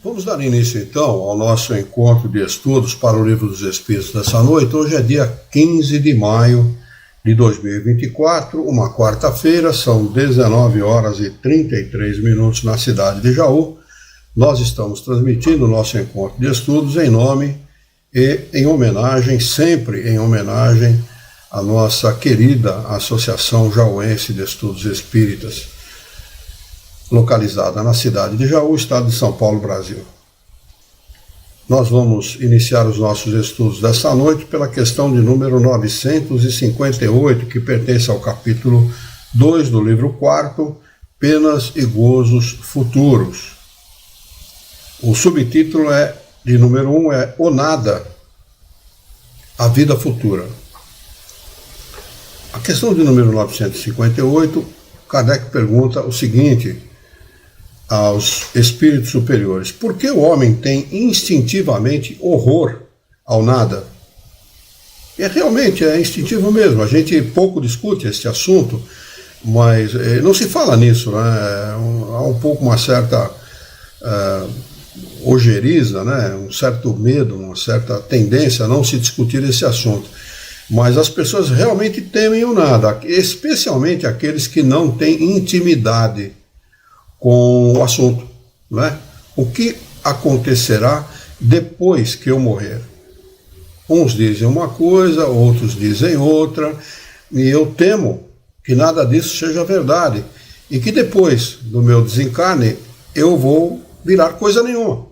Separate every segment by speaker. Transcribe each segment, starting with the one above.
Speaker 1: Vamos dar início, então, ao nosso encontro de estudos para o Livro dos Espíritos dessa noite. Hoje é dia 15 de maio de 2024, uma quarta-feira, são 19 horas e 33 minutos na cidade de Jaú. Nós estamos transmitindo o nosso encontro de estudos em nome e em homenagem, sempre em homenagem à nossa querida Associação Jauense de Estudos Espíritas, localizada na cidade de Jaú, estado de São Paulo, Brasil. Nós vamos iniciar os nossos estudos dessa noite pela questão de número 958, que pertence ao capítulo 2 do livro 4, Penas e Gozos Futuros. O subtítulo de número 1 é O Nada, a Vida Futura. A questão de número 958, Kardec pergunta o seguinte aos espíritos superiores: por que o homem tem instintivamente horror ao nada? E realmente é instintivo mesmo. A gente pouco discute este assunto, mas não se fala nisso, né? Há um pouco uma certa ojeriza, né? Um certo medo, uma certa tendência a não se discutir esse assunto. Mas as pessoas realmente temem o nada, especialmente aqueles que não têm intimidade com o assunto, né? O que acontecerá depois que eu morrer? Uns dizem uma coisa, outros dizem outra, e eu temo que nada disso seja verdade, e que depois do meu desencarne eu vou virar coisa nenhuma,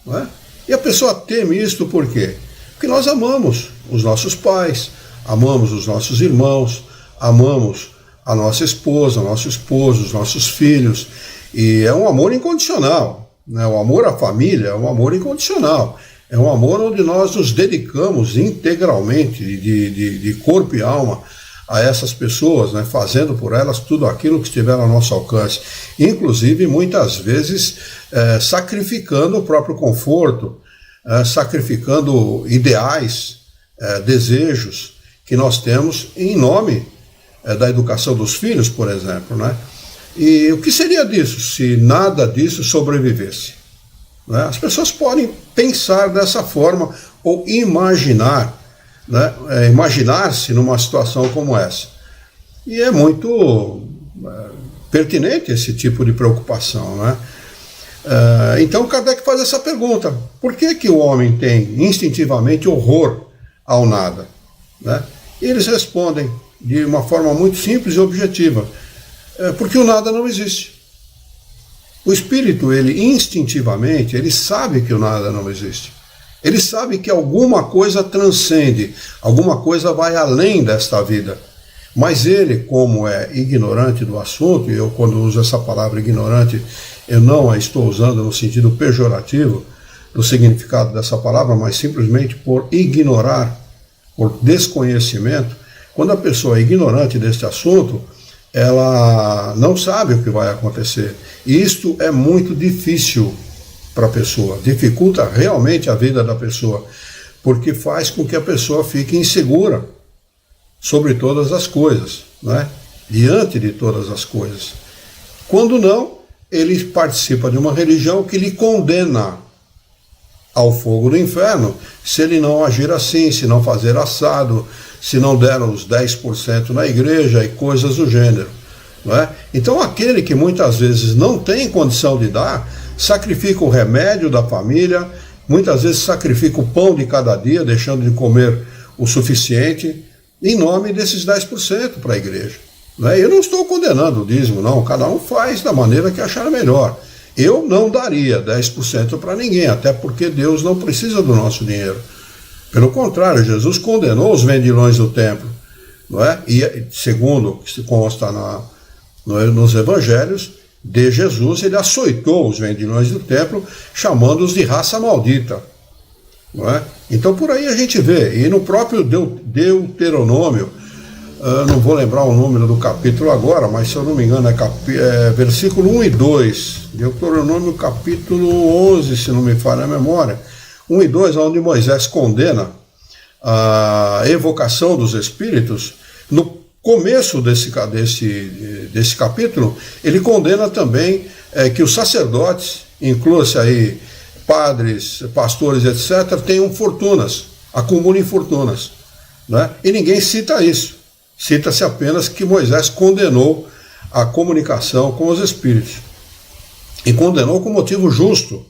Speaker 1: não é? E a pessoa teme isto por quê? Porque nós amamos os nossos pais, amamos os nossos irmãos, amamos a nossa esposa, nosso esposo, os nossos filhos, e é um amor incondicional, né? O amor à família é um amor incondicional, é um amor onde nós nos dedicamos integralmente, de corpo e alma, a essas pessoas, né? Fazendo por elas tudo aquilo que estiver ao nosso alcance, inclusive muitas vezes sacrificando o próprio conforto, sacrificando ideais, desejos que nós temos em nome da educação dos filhos, por exemplo, né? E o que seria disso se nada disso sobrevivesse? Né? As pessoas podem pensar dessa forma ou imaginar, né? Imaginar-se numa situação como essa. E é muito pertinente esse tipo de preocupação, né? Então Kardec faz essa pergunta: por que o homem tem instintivamente horror ao nada? Né? E eles respondem de uma forma muito simples e objetiva: porque o nada não existe. O espírito, ele instintivamente, ele sabe que o nada não existe. Ele sabe que alguma coisa transcende, alguma coisa vai além desta vida. Mas ele, como é ignorante do assunto, e eu quando uso essa palavra ignorante, eu não a estou usando no sentido pejorativo do significado dessa palavra, mas simplesmente por ignorar, por desconhecimento. Quando a pessoa é ignorante deste assunto, ela não sabe o que vai acontecer. E isto é muito difícil para a pessoa, dificulta realmente a vida da pessoa, porque faz com que a pessoa fique insegura sobre todas as coisas, né? Diante de todas as coisas. Quando não, ele participa de uma religião que lhe condena ao fogo do inferno se ele não agir assim, se não fazer assado, se não der os 10% na igreja e coisas do gênero, não é? Então aquele que muitas vezes não tem condição de dar, sacrifica o remédio da família, muitas vezes sacrifica o pão de cada dia, deixando de comer o suficiente, em nome desses 10% para a igreja. Não é? Eu não estou condenando o dízimo, não, cada um faz da maneira que achar melhor. Eu não daria 10% para ninguém, até porque Deus não precisa do nosso dinheiro. Pelo contrário, Jesus condenou os vendilhões do templo, não é? E segundo o que se consta nos evangelhos de Jesus, ele açoitou os vendilhões do templo, chamando-os de raça maldita, não é? Então por aí a gente vê, e no próprio Deuteronômio, não vou lembrar o número do capítulo agora, mas se eu não me engano é versículo 1 e 2, Deuteronômio capítulo 11, se não me falha a memória, 1 e 2, onde Moisés condena a evocação dos espíritos. No começo desse capítulo, ele condena também que os sacerdotes inclua-se aí padres, pastores, etc., tenham fortunas, acumulem fortunas. Né? E ninguém cita isso. Cita-se apenas que Moisés condenou a comunicação com os espíritos. E condenou com motivo justo,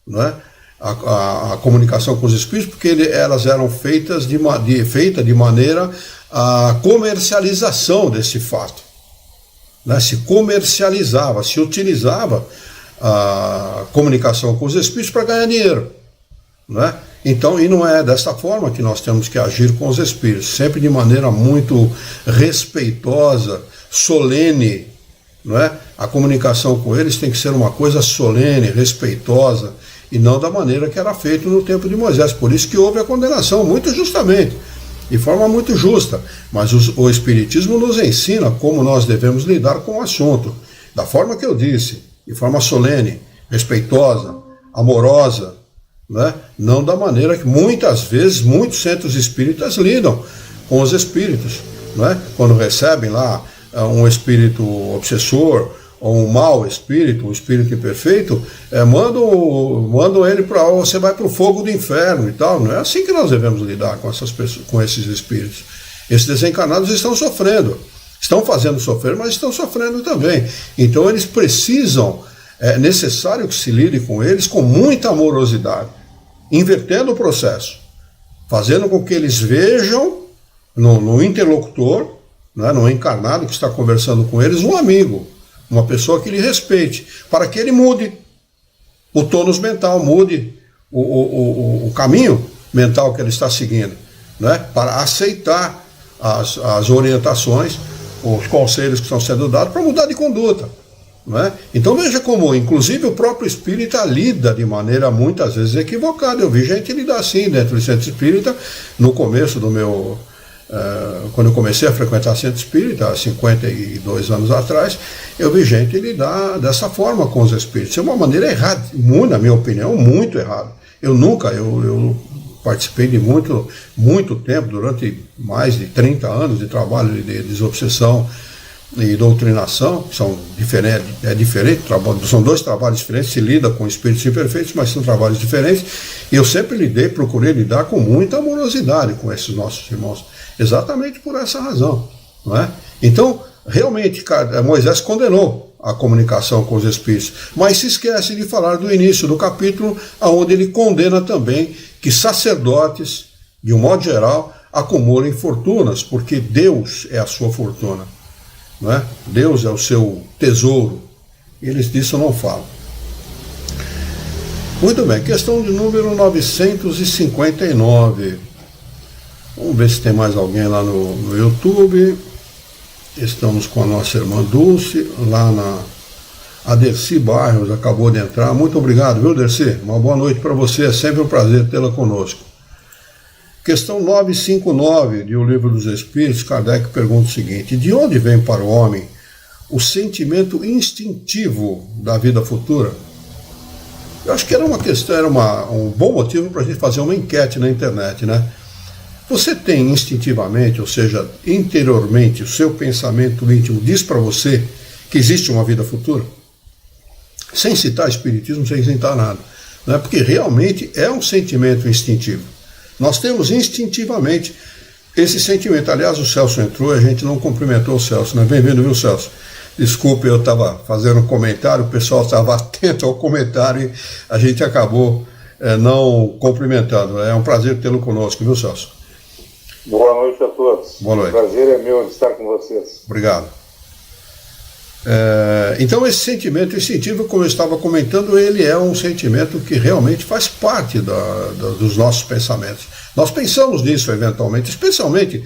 Speaker 1: né? A comunicação com os espíritos, porque elas eram feitas de maneira a comercialização desse fato. Né? Se comercializava, se utilizava a comunicação com os espíritos para ganhar dinheiro. Né? Então, e não é dessa forma que nós temos que agir com os espíritos, sempre de maneira muito respeitosa, solene. Não é? A comunicação com eles tem que ser uma coisa solene, respeitosa, e não da maneira que era feito no tempo de Moisés. Por isso que houve a condenação, muito justamente, de forma muito justa. Mas o Espiritismo nos ensina como nós devemos lidar com o assunto, da forma que eu disse, de forma solene, respeitosa, amorosa, né? Não da maneira que muitas vezes muitos centros espíritas lidam com os espíritos, né? Quando recebem lá um espírito obsessor ou um mau espírito, um espírito imperfeito, mandam ele para você vai para o fogo do inferno e tal. Não é assim que nós devemos lidar com essas pessoas, com esses espíritos. Esses desencarnados estão sofrendo, estão fazendo sofrer, mas estão sofrendo também. Então eles precisam, é necessário que se lide com eles com muita amorosidade, invertendo o processo, fazendo com que eles vejam no interlocutor, né, no encarnado que está conversando com eles, um amigo, uma pessoa que lhe respeite, para que ele mude o tônus mental, mude o caminho mental que ele está seguindo, né, para aceitar as orientações, os conselhos que estão sendo dados, para mudar de conduta. Não é? Então veja como, inclusive, o próprio espírita lida de maneira muitas vezes equivocada. Eu vi gente lidar assim dentro do centro espírita, no começo do meu... quando eu comecei a frequentar centro espírita, há 52 anos atrás, eu vi gente lidar dessa forma com os espíritos. Isso é uma maneira errada, na minha opinião, muito errada. Eu participei de muito tempo, durante mais de 30 anos de trabalho de desobsessão e doutrinação, que são diferentes, são dois trabalhos diferentes, se lida com espíritos imperfeitos, mas são trabalhos diferentes, e eu sempre procurei lidar com muita amorosidade com esses nossos irmãos, exatamente por essa razão, não é? Então, realmente, Moisés condenou a comunicação com os espíritos, mas se esquece de falar do início do capítulo, onde ele condena também que sacerdotes, de um modo geral, acumulem fortunas, porque Deus é a sua fortuna. Não é? Deus é o seu tesouro. Eles disso não falam. Muito bem, questão de número 959. Vamos ver se tem mais alguém lá no YouTube. Estamos com a nossa irmã Dulce, lá a Dercy Barros, acabou de entrar. Muito obrigado, viu, Dercy? Uma boa noite para você, é sempre um prazer tê-la conosco. Questão 959 de O Livro dos Espíritos, Kardec pergunta o seguinte: de onde vem para o homem o sentimento instintivo da vida futura? Eu acho que era uma questão, um bom motivo para a gente fazer uma enquete na internet, né? Você tem instintivamente, ou seja, interiormente, o seu pensamento íntimo diz para você que existe uma vida futura? Sem citar espiritismo, sem citar nada, né? Porque realmente é um sentimento instintivo. Nós temos instintivamente esse sentimento. Aliás, o Celso entrou e a gente não cumprimentou o Celso, né? Bem-vindo, viu, Celso? Desculpe, eu estava fazendo um comentário, o pessoal estava atento ao comentário e a gente acabou não cumprimentando. É um prazer tê-lo conosco, viu, Celso?
Speaker 2: Boa noite a todos.
Speaker 1: Boa noite.
Speaker 2: O prazer é meu de estar com vocês.
Speaker 1: Obrigado. Então esse sentimento instintivo, como eu estava comentando, ele é um sentimento que realmente faz parte dos nossos pensamentos. Nós pensamos nisso eventualmente, especialmente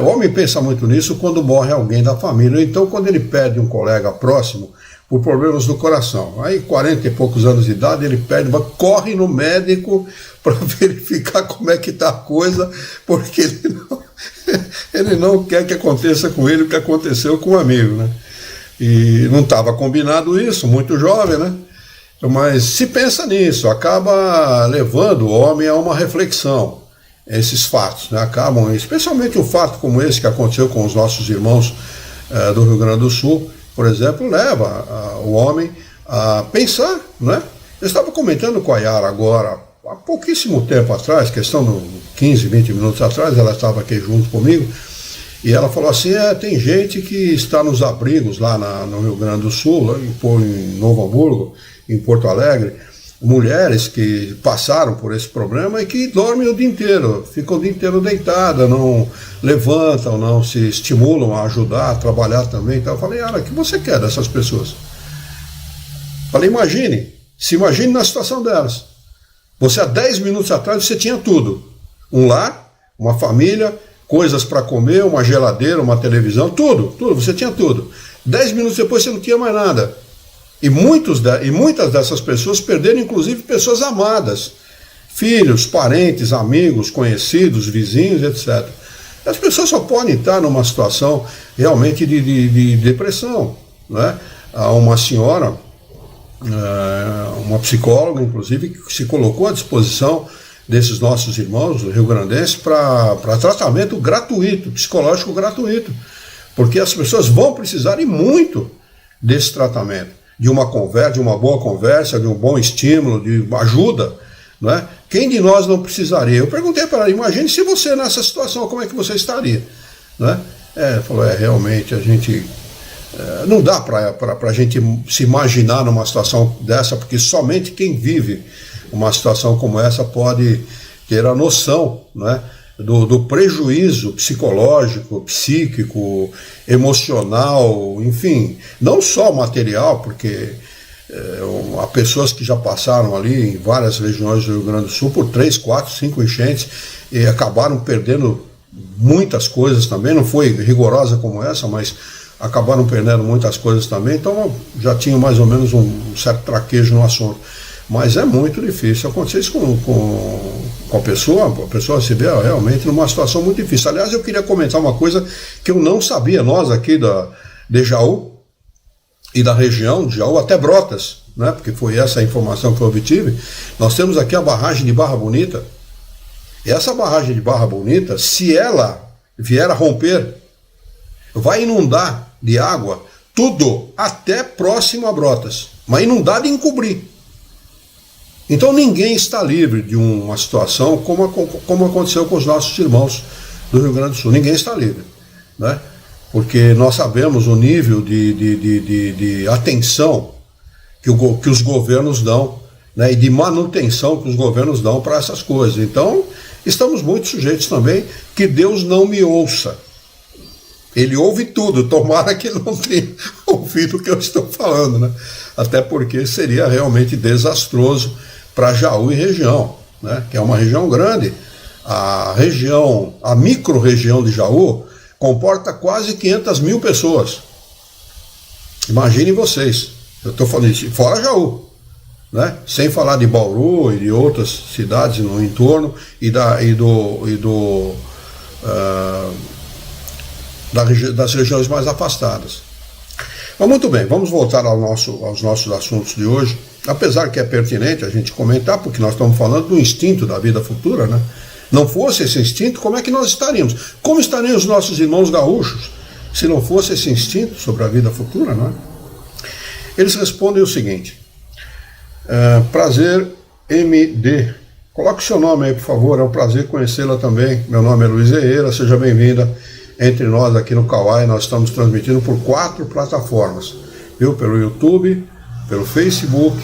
Speaker 1: o homem pensa muito nisso quando morre alguém da família, então quando ele perde um colega próximo por problemas do coração. Aí 40 e poucos anos de idade ele perde, corre no médico para verificar como é que está a coisa, porque ele não quer que aconteça com ele o que aconteceu com um amigo, né? E não estava combinado isso, muito jovem, né? Mas se pensa nisso, acaba levando o homem a uma reflexão. Esses fatos, né, acabam, especialmente um fato como esse que aconteceu com os nossos irmãos do Rio Grande do Sul, por exemplo, leva o homem a pensar, né? Eu estava comentando com a Yara agora, há pouquíssimo tempo atrás, questão de 15, 20 minutos atrás, ela estava aqui junto comigo, e ela falou assim, tem gente que está nos abrigos lá no Rio Grande do Sul, lá em Novo Hamburgo, em Porto Alegre, mulheres que passaram por esse problema e que dormem o dia inteiro, ficam o dia inteiro deitadas, não levantam, não se estimulam a ajudar, a trabalhar também. Então eu falei, Yara, o que você quer dessas pessoas? Falei, se imagine na situação delas. Você há 10 minutos atrás você tinha tudo. Um lar, uma família, coisas para comer, uma geladeira, uma televisão, tudo, você tinha tudo. 10 minutos depois você não tinha mais nada. E muitas dessas pessoas perderam, inclusive, pessoas amadas. Filhos, parentes, amigos, conhecidos, vizinhos, etc. As pessoas só podem estar numa situação realmente de depressão. Né? Há uma senhora, uma psicóloga, inclusive, que se colocou à disposição desses nossos irmãos rio-grandenses para tratamento gratuito, psicológico gratuito, porque as pessoas vão precisar e muito desse tratamento, de uma boa conversa, de um bom estímulo, de ajuda, né? Quem de nós não precisaria? Eu perguntei para ela, imagine se você nessa situação, como é que você estaria? Né? Ela falou, realmente a gente... não dá para a gente se imaginar numa situação dessa, porque somente quem vive uma situação como essa pode ter a noção, né, do prejuízo psicológico, psíquico, emocional, enfim, não só material, porque há pessoas que já passaram ali em várias regiões do Rio Grande do Sul por 3, 4, 5 enchentes e acabaram perdendo muitas coisas também, não foi rigorosa como essa, mas acabaram perdendo muitas coisas também, então já tinham mais ou menos um certo traquejo no assunto. Mas é muito difícil acontecer isso com a pessoa se vê realmente numa situação muito difícil. Aliás, eu queria comentar uma coisa que eu não sabia, nós aqui de Jaú e da região de Jaú, até Brotas, né, porque foi essa a informação que eu obtive, nós temos aqui a barragem de Barra Bonita, e essa barragem de Barra Bonita, se ela vier a romper, vai inundar de água tudo, até próximo a Brotas, mas inundar de encobrir. Então ninguém está livre de uma situação como aconteceu com os nossos irmãos do Rio Grande do Sul. Ninguém está livre, né? Porque nós sabemos o nível de atenção que os governos dão, né? E de manutenção que os governos dão para essas coisas. Então estamos muito sujeitos também que Deus não me ouça. Ele ouve tudo, tomara que ele não tenha ouvido o que eu estou falando, né? Até porque seria realmente desastroso para Jaú e região, né? Que é uma região grande. A micro-região de Jaú comporta quase 500 mil pessoas. Imaginem vocês, eu estou falando isso, fora Jaú, né? Sem falar de Bauru e de outras cidades no entorno das regiões mais afastadas. Mas muito bem, vamos voltar aos nossos assuntos de hoje, apesar que é pertinente a gente comentar, porque nós estamos falando do instinto da vida futura, né? Não fosse esse instinto, como é que nós estaríamos? Como estariam os nossos irmãos gaúchos se não fosse esse instinto sobre a vida futura, não é? Eles respondem o seguinte, prazer MD, coloque o seu nome aí, por favor, é um prazer conhecê-la também. Meu nome é Luiz Eira, seja bem-vinda entre nós aqui no Kawai. Nós estamos transmitindo por 4 plataformas, viu? Pelo YouTube, pelo Facebook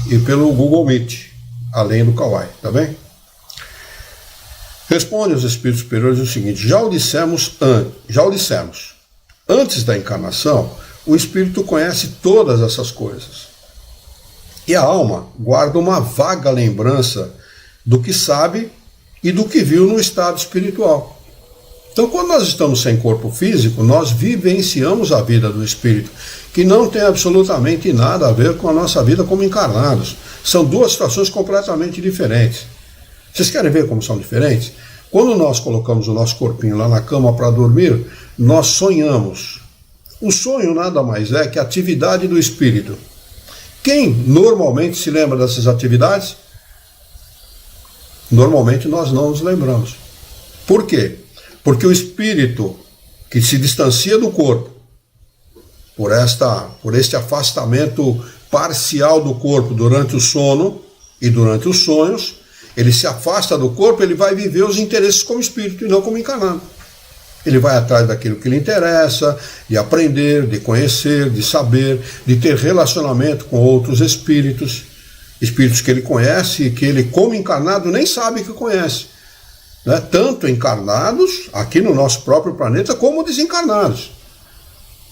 Speaker 1: e pelo Google Meet, além do Kawai, tá bem? Responde aos espíritos superiores o seguinte, já o dissemos. Antes da encarnação, o espírito conhece todas essas coisas. E a alma guarda uma vaga lembrança do que sabe e do que viu no estado espiritual. Então, quando nós estamos sem corpo físico, nós vivenciamos a vida do espírito, que não tem absolutamente nada a ver com a nossa vida como encarnados. São duas situações completamente diferentes. Vocês querem ver como são diferentes? Quando nós colocamos o nosso corpinho lá na cama para dormir, nós sonhamos. O sonho nada mais é que a atividade do espírito. Quem normalmente se lembra dessas atividades? Normalmente nós não nos lembramos. Por quê? Porque o espírito que se distancia do corpo, por este afastamento parcial do corpo durante o sono e durante os sonhos, ele se afasta do corpo, ele vai viver os interesses como espírito e não como encarnado. Ele vai atrás daquilo que lhe interessa, de aprender, de conhecer, de saber, de ter relacionamento com outros espíritos, espíritos que ele conhece e que ele, como encarnado, nem sabe que conhece. Né? Tanto encarnados, aqui no nosso próprio planeta, como desencarnados.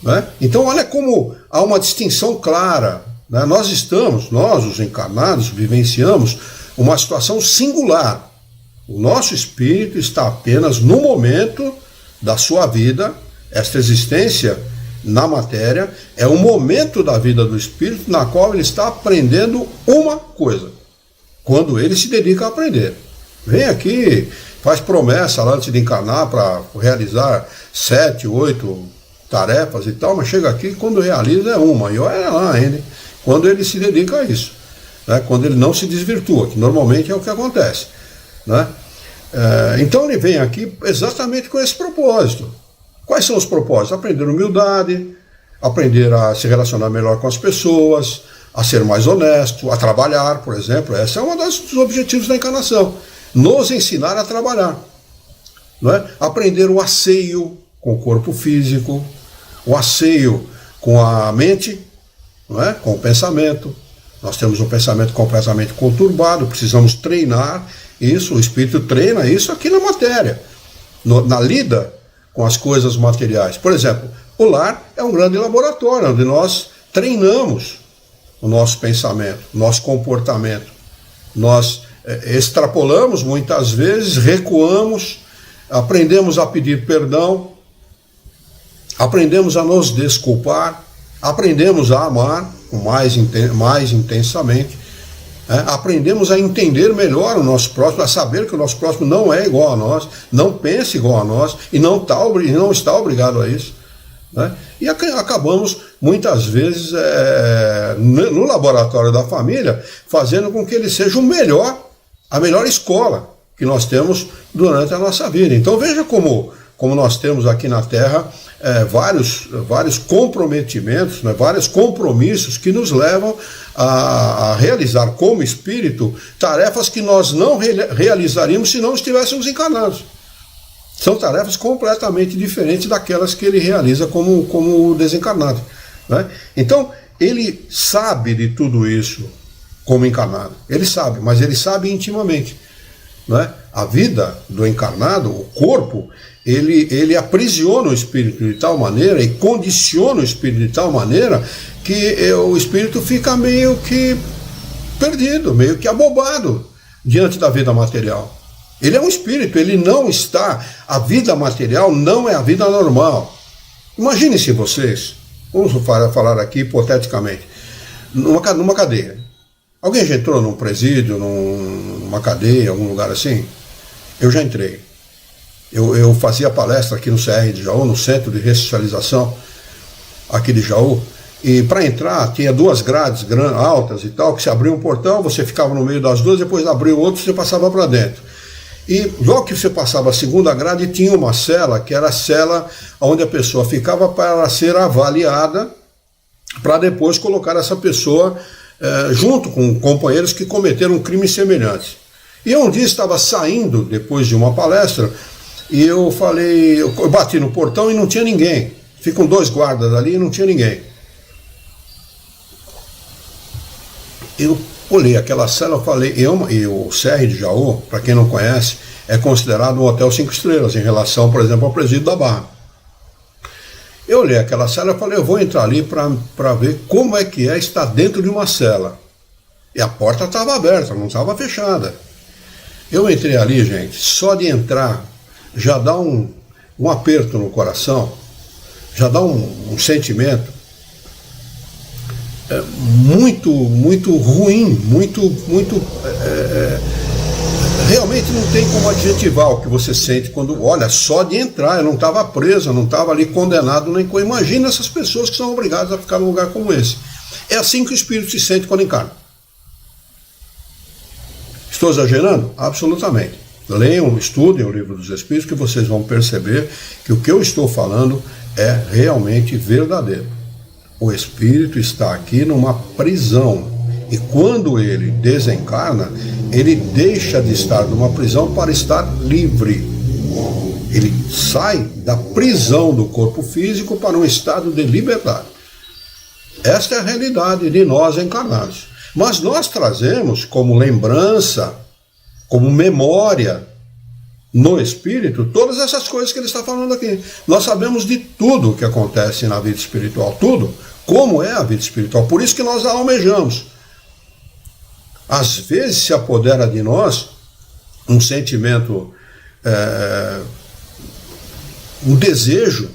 Speaker 1: Né? Então, olha como há uma distinção clara. Né? Nós, os encarnados, vivenciamos uma situação singular. O nosso espírito está apenas no momento da sua vida, esta existência na matéria, é um momento da vida do espírito na qual ele está aprendendo uma coisa, quando ele se dedica a aprender. Vem aqui, faz promessa lá antes de encarnar para realizar 7, 8 tarefas e tal, mas chega aqui quando realiza é uma, e olha lá ainda, quando ele se dedica a isso, né? Quando ele não se desvirtua, que normalmente é o que acontece, né? Então ele vem aqui exatamente com esse propósito. Quais são os propósitos? Aprender humildade, aprender a se relacionar melhor com as pessoas, a ser mais honesto, a trabalhar, por exemplo. Esse é um dos objetivos da encarnação. Nos ensinar a trabalhar. Não é? Aprender o asseio com o corpo físico, o asseio com a mente, não é? Com o pensamento. Nós temos um pensamento completamente conturbado, precisamos treinar isso, o espírito treina isso aqui na matéria, na lida com as coisas materiais. Por exemplo, o lar é um grande laboratório, onde nós treinamos o nosso pensamento, o nosso comportamento. Nós extrapolamos muitas vezes, recuamos, aprendemos a pedir perdão, aprendemos a nos desculpar, aprendemos a amar mais intensamente. Aprendemos a entender melhor o nosso próximo, a saber que o nosso próximo não é igual a nós, não pensa igual a nós e não está obrigado a isso. Né? E acabamos, muitas vezes, no laboratório da família, fazendo com que ele seja a melhor escola que nós temos durante a nossa vida. Então veja como nós temos aqui na Terra vários comprometimentos, né, vários compromissos que nos levam a realizar como espírito tarefas que nós não realizaríamos se não estivéssemos encarnados. São tarefas completamente diferentes daquelas que ele realiza como desencarnado. Né? Então, ele sabe de tudo isso como encarnado. Ele sabe, mas ele sabe intimamente. Né? A vida do encarnado, o corpo, ele aprisiona o espírito de tal maneira e condiciona o espírito de tal maneira que o espírito fica meio que perdido, meio que abobado diante da vida material. Ele é um espírito, ele não está... A vida material não é a vida normal. Imaginem-se vocês, vamos falar aqui hipoteticamente, numa cadeia. Alguém já entrou num presídio, numa cadeia, algum lugar assim? Eu já entrei. Eu fazia palestra aqui no CR de Jaú, no Centro de Ressocialização aqui de Jaú, e para entrar tinha 2 grades altas e tal, que se abria um portão, você ficava no meio das 2, depois abria o outro, você passava para dentro. E logo que você passava a 2ª grade, tinha uma cela, que era a cela onde a pessoa ficava para ser avaliada, para depois colocar essa pessoa junto com companheiros que cometeram crimes semelhantes. E eu um dia estava saindo, depois de uma palestra, e eu bati no portão e não tinha ninguém. Ficam 2 guardas ali e não tinha ninguém. Eu olhei aquela cela, e o CR de Jaú, para quem não conhece, é considerado um hotel 5 estrelas, em relação, por exemplo, ao presídio da Barra. Eu olhei aquela cela e falei, eu vou entrar ali para ver como é que estar dentro de uma cela. E a porta estava aberta, não estava fechada. Eu entrei ali, gente, só de entrar já dá um aperto no coração, já dá um sentimento muito, muito ruim, realmente não tem como adjetivar o que você sente quando, olha, só de entrar, eu não estava preso, eu não estava ali condenado, nem coisa. Imagina essas pessoas que são obrigadas a ficar num lugar como esse. É assim que o espírito se sente quando encarna. Estou exagerando? Absolutamente. Leiam, estudem o Livro dos Espíritos, que vocês vão perceber que o que eu estou falando é realmente verdadeiro. O espírito está aqui numa prisão. E quando ele desencarna, ele deixa de estar numa prisão para estar livre. Ele sai da prisão do corpo físico para um estado de liberdade. Esta é a realidade de nós encarnados. Mas nós trazemos como lembrança, como memória, no espírito, todas essas coisas que ele está falando aqui. Nós sabemos de tudo o que acontece na vida espiritual, tudo, como é a vida espiritual. Por isso que nós a almejamos. Às vezes se apodera de nós um sentimento, um desejo,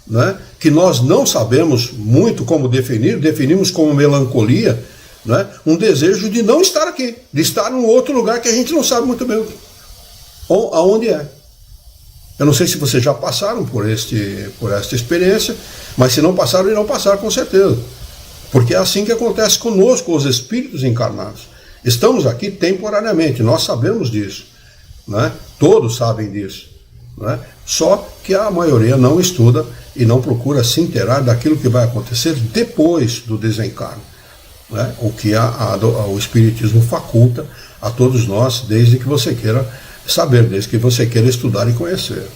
Speaker 1: né, que nós não sabemos muito como definir, definimos como melancolia, né, um desejo de não estar aqui, de estar num outro lugar que a gente não sabe muito bem aonde é. Eu não sei se vocês já passaram por esta experiência, mas se não passaram, irão passar com certeza. Porque é assim que acontece conosco, os espíritos encarnados. Estamos aqui temporariamente, nós sabemos disso, né? Todos sabem disso, né? Só que a maioria não estuda e não procura se inteirar daquilo que vai acontecer depois do desencarne, né? O que o Espiritismo faculta a todos nós, desde que você queira saber, desde que você queira estudar e conhecer.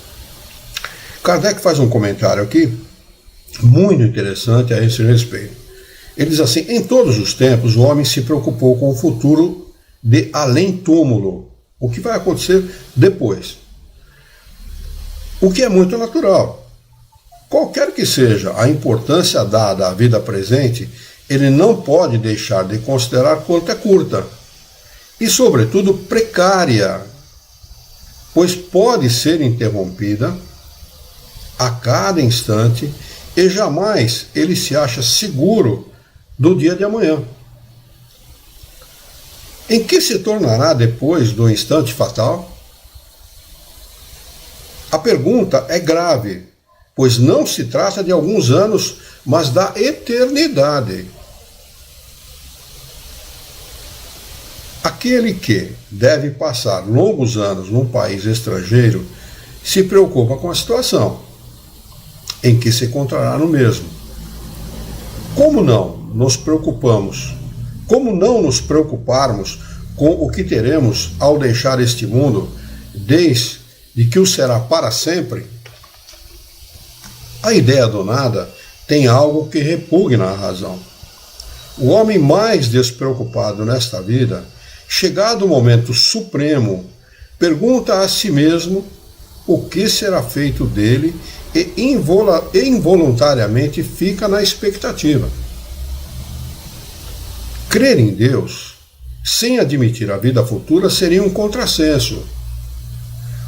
Speaker 1: Kardec faz um comentário aqui, muito interessante a esse respeito. Ele diz assim: em todos os tempos o homem se preocupou com o futuro de além-túmulo, o que vai acontecer depois. O que é muito natural. Qualquer que seja a importância dada à vida presente, ele não pode deixar de considerar quanto é curta e, sobretudo, precária, pois pode ser interrompida a cada instante e jamais ele se acha seguro do dia de amanhã. Em que se tornará depois do instante fatal? A pergunta é grave, pois não se trata de alguns anos, mas da eternidade. Aquele que deve passar longos anos num país estrangeiro se preocupa com a situação em que se encontrará no mesmo. Como não nos preocuparmos com o que teremos ao deixar este mundo, desde que o será para sempre? A ideia do nada tem algo que repugna a razão. O homem mais despreocupado nesta vida, chegado o momento supremo, pergunta a si mesmo o que será feito dele e involuntariamente fica na expectativa. Crer em Deus, sem admitir a vida futura, seria um contrassenso.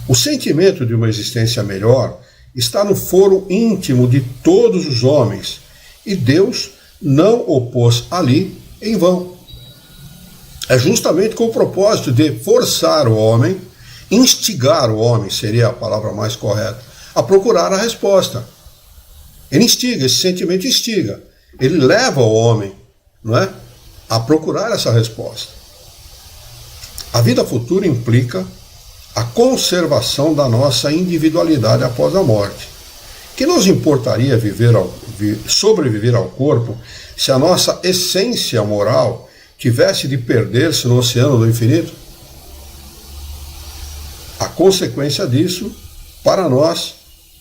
Speaker 1: O sentimento de uma existência melhor está no foro íntimo de todos os homens, e Deus não o pôs ali em vão. É justamente com o propósito de forçar o homem, instigar o homem, seria a palavra mais correta, a procurar a resposta. Ele instiga, esse sentimento instiga. Ele leva o homem, não é, a procurar essa resposta. A vida futura implica a conservação da nossa individualidade após a morte. Que nos importaria sobreviver ao corpo se a nossa essência moral tivesse de perder-se no oceano do infinito? A consequência disso, para nós,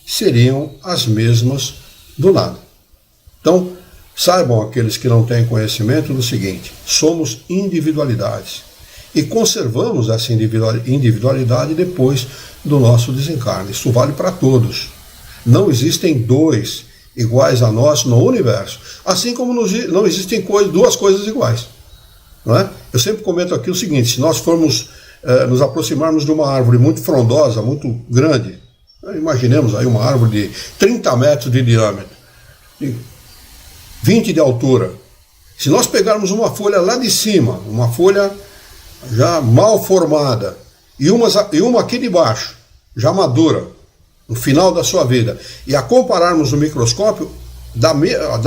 Speaker 1: seriam as mesmas do nada. Então, saibam aqueles que não têm conhecimento do seguinte: somos individualidades e conservamos essa individualidade depois do nosso desencarne. Isso vale para todos. Não existem dois iguais a nós no universo, assim como não existem duas coisas iguais. Não é? Eu sempre comento aqui o seguinte: se nós formos nos aproximarmos de uma árvore muito frondosa, muito grande, imaginemos aí uma árvore de 30 metros de diâmetro, 20 de altura. Se nós pegarmos uma folha lá de cima, uma folha já mal formada, e uma aqui de baixo, já madura, no final da sua vida, e a compararmos no microscópio da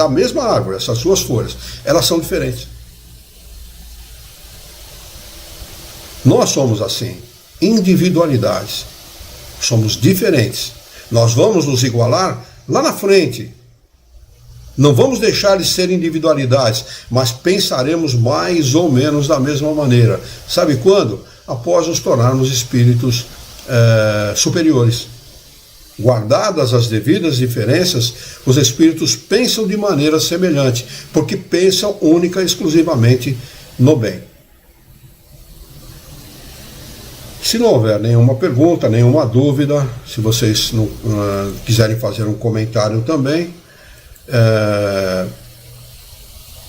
Speaker 1: mesma árvore, essas suas folhas, elas são diferentes. Nós somos assim, individualidades. Somos diferentes. Nós vamos nos igualar lá na frente, Não vamos deixar de ser individualidades, mas pensaremos mais ou menos da mesma maneira. Sabe quando? Após nos tornarmos espíritos superiores. Guardadas as devidas diferenças, os espíritos pensam de maneira semelhante, porque pensam única e exclusivamente no bem. Se não houver nenhuma pergunta, nenhuma dúvida, se vocês não, quiserem fazer um comentário também,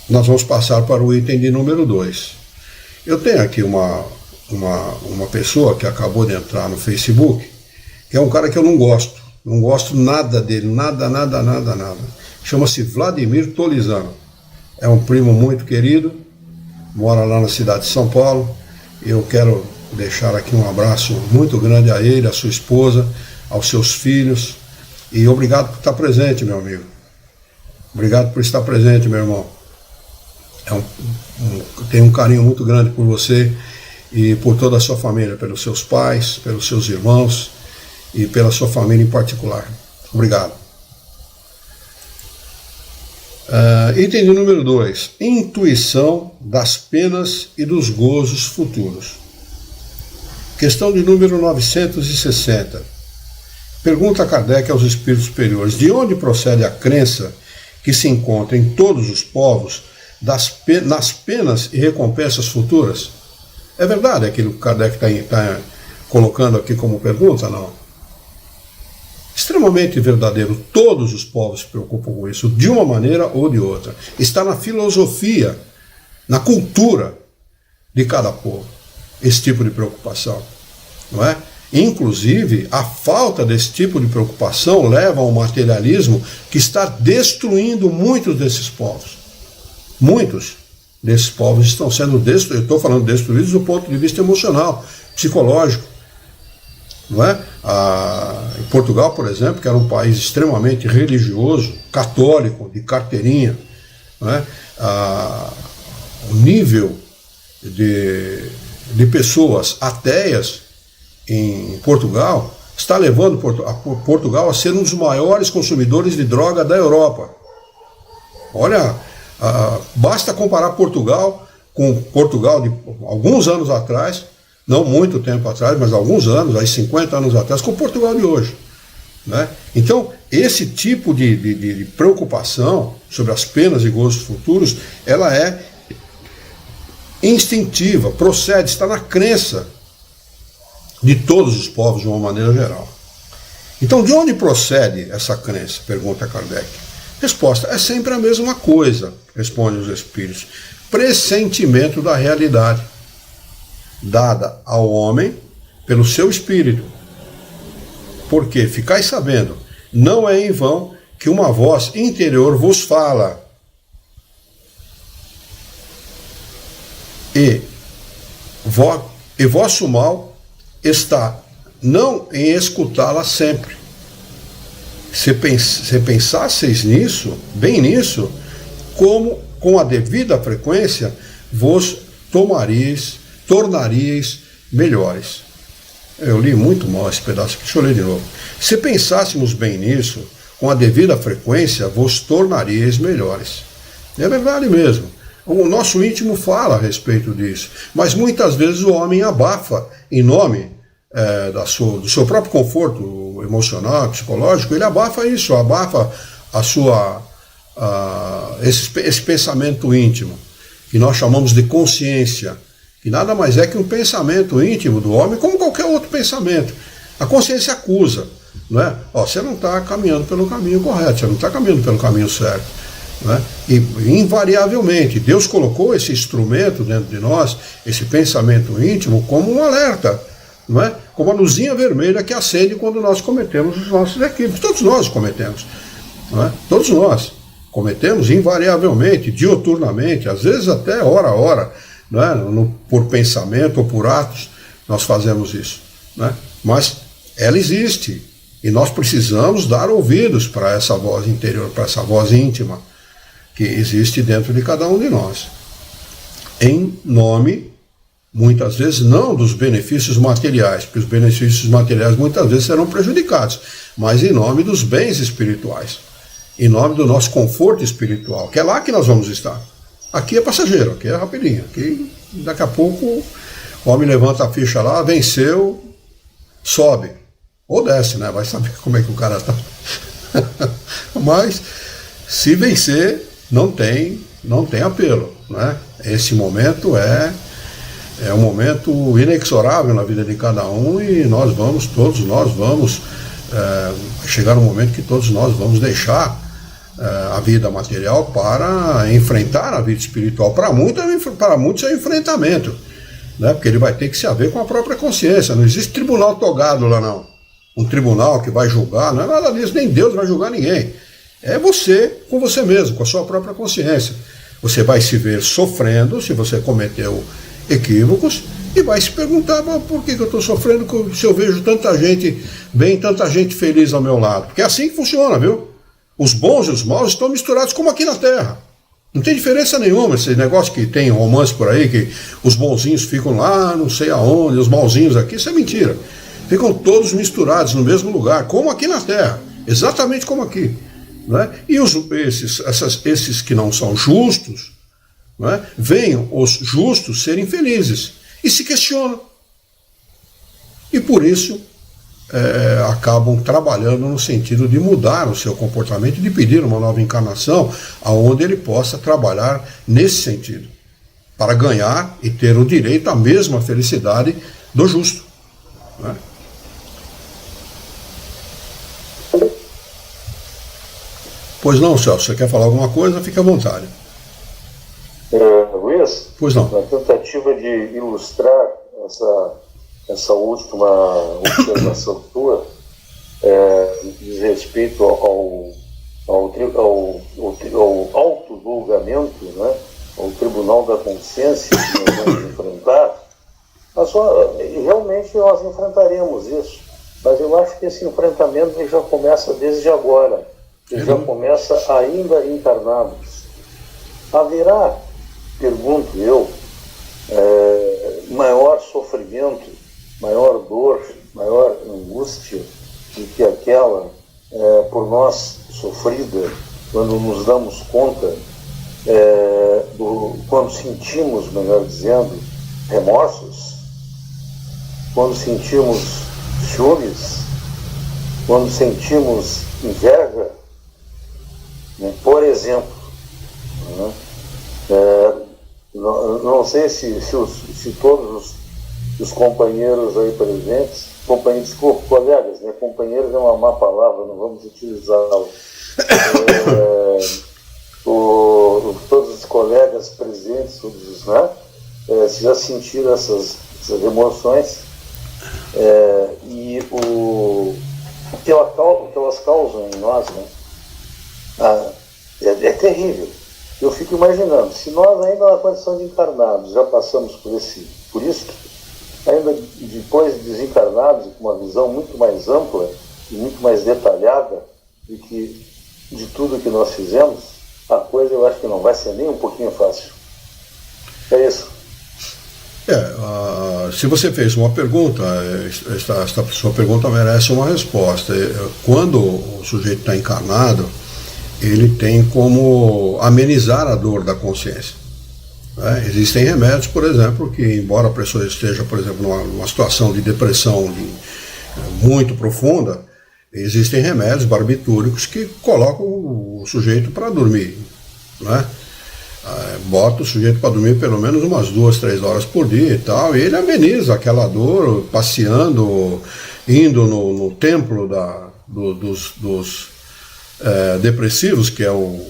Speaker 1: nós vamos passar para o item de número 2. Eu tenho aqui uma pessoa que acabou de entrar no Facebook, que é um cara que eu não gosto nada dele, nada. Chama-se Vladimir Tolizano. É um primo muito querido, mora lá na cidade de São Paulo. Eu quero deixar aqui um abraço muito grande a ele, a sua esposa, aos seus filhos, e obrigado por estar presente, meu amigo. Obrigado por estar presente, meu irmão. Tenho um carinho muito grande por você e por toda a sua família, pelos seus pais, pelos seus irmãos e pela sua família em particular. Obrigado. Item de número 2. Intuição das penas e dos gozos futuros. Questão de número 960. Pergunta Kardec aos espíritos superiores: de onde procede a crença que se encontra em todos os povos nas penas e recompensas futuras? É verdade aquilo que Kardec está colocando aqui como pergunta? Não. Extremamente verdadeiro. Todos os povos se preocupam com isso, de uma maneira ou de outra. Está na filosofia, na cultura de cada povo, esse tipo de preocupação, não é? Inclusive, a falta desse tipo de preocupação leva ao materialismo que está destruindo muitos desses povos. Muitos desses povos estão sendo destruídos, eu estou falando destruídos do ponto de vista emocional, psicológico. Não é? Em Portugal, por exemplo, que era um país extremamente religioso, católico, de carteirinha, não é? O nível de pessoas ateias em Portugal está levando Portugal a ser um dos maiores consumidores de droga da Europa. Olha, basta comparar Portugal com Portugal de alguns anos atrás, não muito tempo atrás, mas alguns anos, aí 50 anos atrás, com Portugal de hoje, né? Então, esse tipo de preocupação sobre as penas e gozos futuros, ela é instintiva, procede, está na crença de todos os povos de uma maneira geral. Então, de onde procede essa crença? Pergunta Kardec. Resposta: é sempre a mesma coisa, respondem os espíritos. Pressentimento da realidade, dada ao homem pelo seu espírito. Porque, ficai sabendo, não é em vão que uma voz interior vos fala. E vosso mal está não em escutá-la sempre. Se pensasseis nisso, bem nisso, como com a devida frequência vos tornaríeis melhores. Eu li muito mal esse pedaço aqui, deixa eu ler de novo. Se pensássemos bem nisso, com a devida frequência vos tornaríeis melhores. É verdade mesmo. O nosso íntimo fala a respeito disso, mas muitas vezes o homem abafa em nome do seu próprio conforto emocional, psicológico. Ele abafa isso, abafa esse pensamento íntimo, que nós chamamos de consciência, que nada mais é que um pensamento íntimo do homem, como qualquer outro pensamento. A consciência acusa, não é? Você não está caminhando pelo caminho correto, você não está caminhando pelo caminho certo. Não é? E invariavelmente, Deus colocou esse instrumento dentro de nós, esse pensamento íntimo, como um alerta, não é? Como a luzinha vermelha que acende quando nós cometemos os nossos equívocos. Todos nós cometemos, não é? Todos nós cometemos invariavelmente, dioturnamente, às vezes até hora a hora, não é? Por pensamento ou por atos, nós fazemos isso, não é? Mas ela existe e nós precisamos dar ouvidos para essa voz interior, para essa voz íntima que existe dentro de cada um de nós, em nome, muitas vezes, não dos benefícios materiais, porque os benefícios materiais muitas vezes serão prejudicados, mas em nome dos bens espirituais. em nome do nosso conforto espiritual, que é lá que nós vamos estar. Aqui é passageiro, aqui é rapidinho, aqui daqui a pouco o homem levanta a ficha lá, venceu, sobe, ou desce, né? Vai saber como é que o cara está. Mas se vencer, não tem apelo, né? Esse momento é um momento inexorável na vida de cada um, e todos nós vamos chegar um momento que todos nós vamos deixar a vida material para enfrentar a vida espiritual. Para muitos é um enfrentamento, né? Porque ele vai ter que se haver com a própria consciência. Não existe tribunal togado lá, não. Um tribunal que vai julgar, não é nada disso, nem Deus vai julgar ninguém. É você com você mesmo, com a sua própria consciência. Você vai se ver sofrendo se você cometeu equívocos e vai se perguntar: por que eu estou sofrendo se eu vejo tanta gente bem, tanta gente feliz ao meu lado? Porque é assim que funciona, viu? Os bons e os maus estão misturados como aqui na Terra. Não tem diferença nenhuma esse negócio que tem romance por aí, que os bonzinhos ficam lá não sei aonde, os mauzinhos aqui, isso é mentira. Ficam todos misturados no mesmo lugar, como aqui na Terra, exatamente como aqui. Não é? E esses que não são justos, não é? Veem os justos serem felizes e se questionam. E por isso acabam trabalhando no sentido de mudar o seu comportamento, de pedir uma nova encarnação, aonde ele possa trabalhar nesse sentido, para ganhar e ter o direito à mesma felicidade do justo. Não é? Pois não, Celso, você quer falar alguma coisa? Fique à vontade.
Speaker 2: Luiz,
Speaker 1: pois não.
Speaker 2: Na tentativa de ilustrar essa última observação tua, diz respeito ao autodulgamento, né? Ao tribunal da consciência que nós vamos enfrentar, realmente nós enfrentaremos isso, mas eu acho que esse enfrentamento já começa desde agora. Ele já começa ainda encarnados. Haverá, pergunto eu, maior sofrimento, maior dor, maior angústia do que aquela por nós sofrida quando nos damos conta, quando sentimos, melhor dizendo, remorsos, quando sentimos ciúmes, quando sentimos inveja, por exemplo, né? Não sei se todos os companheiros aí presentes, colegas, né? Companheiros é uma má palavra, não vamos utilizá-la. Todos os colegas presentes, todos, né? Se já sentiram essas emoções, e o que elas causam em nós, né? É terrível. Eu fico imaginando, se nós ainda na condição de encarnados já passamos por isso, ainda depois de desencarnados, com uma visão muito mais ampla e muito mais detalhada de tudo que nós fizemos, a coisa eu acho que não vai ser nem um pouquinho fácil. É isso.
Speaker 1: Se você fez uma pergunta, esta sua pergunta merece uma resposta. Quando o sujeito está encarnado, ele tem como amenizar a dor da consciência. Existem remédios, por exemplo, que embora a pessoa esteja, por exemplo, numa situação de depressão muito profunda, existem remédios barbitúricos que colocam o sujeito para dormir, né? Bota o sujeito para dormir pelo menos umas 2, 3 horas por dia e tal, e ele ameniza aquela dor passeando, indo no templo dos depressivos, que é o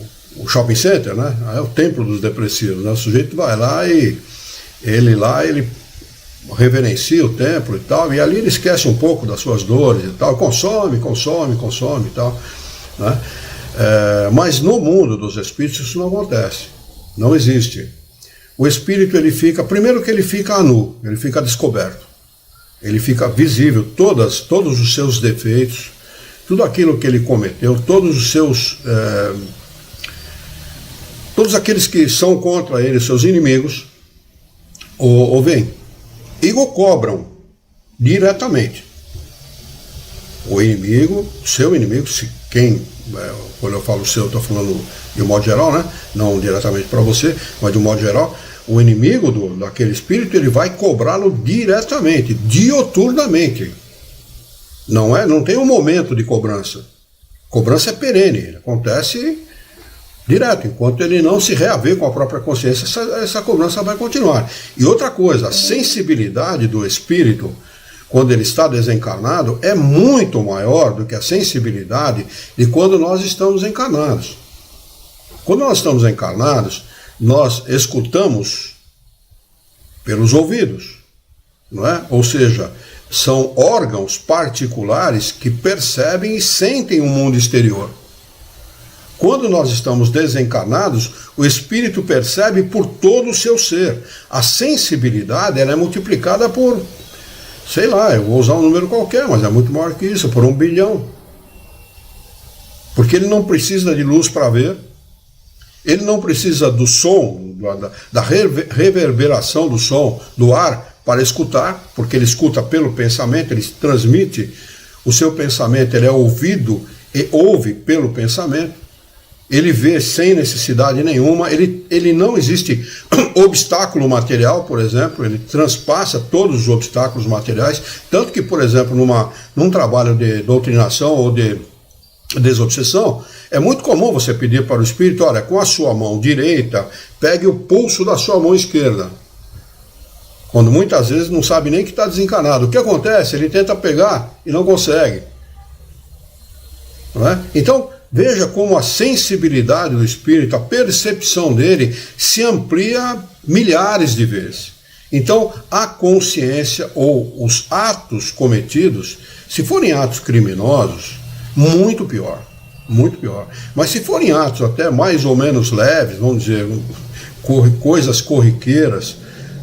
Speaker 1: shopping center, né? É o templo dos depressivos, né? O sujeito vai lá e ele reverencia o templo e tal, e ali ele esquece um pouco das suas dores e tal, consome e tal, né? Mas no mundo dos espíritos isso não acontece, não existe. O espírito, ele fica, primeiro que ele fica a nu, ele fica descoberto, ele fica visível, todos os seus defeitos, tudo aquilo que ele cometeu, todos os seus, todos aqueles que são contra ele, seus inimigos, o veem e o cobram diretamente. O inimigo, seu inimigo, quem quando eu falo seu, eu estou falando de um modo geral, né? Não diretamente para você, mas de um modo geral, o inimigo daquele espírito, ele vai cobrá-lo diretamente, dioturnamente. Não tem um momento de cobrança. Cobrança é perene, acontece direto. Enquanto ele não se reaver com a própria consciência, essa cobrança vai continuar. E outra coisa, a sensibilidade do espírito, quando ele está desencarnado, é muito maior do que a sensibilidade de quando nós estamos encarnados. Quando nós estamos encarnados, nós escutamos pelos ouvidos, não é? Ou seja, são órgãos particulares que percebem e sentem o mundo exterior. Quando nós estamos desencarnados, o espírito percebe por todo o seu ser. A sensibilidade, ela é multiplicada por, sei lá, eu vou usar um número qualquer, mas é muito maior que isso, por 1 bilhão. Porque ele não precisa de luz para ver, ele não precisa do som, da reverberação do som, do ar, para escutar, porque ele escuta pelo pensamento, ele transmite o seu pensamento, ele é ouvido e ouve pelo pensamento. Ele vê sem necessidade nenhuma, ele não existe obstáculo material, por exemplo, ele transpassa todos os obstáculos materiais, tanto que, por exemplo, num trabalho de doutrinação ou de desobsessão, é muito comum você pedir para o espírito, olha, com a sua mão direita, pegue o pulso da sua mão esquerda. Quando muitas vezes não sabe nem que está desencarnado. O que acontece? Ele tenta pegar e não consegue. Não é? Então, veja como a sensibilidade do espírito, a percepção dele se amplia milhares de vezes. Então, a consciência ou os atos cometidos, se forem atos criminosos, muito pior, muito pior. Mas se forem atos até mais ou menos leves, vamos dizer, coisas corriqueiras,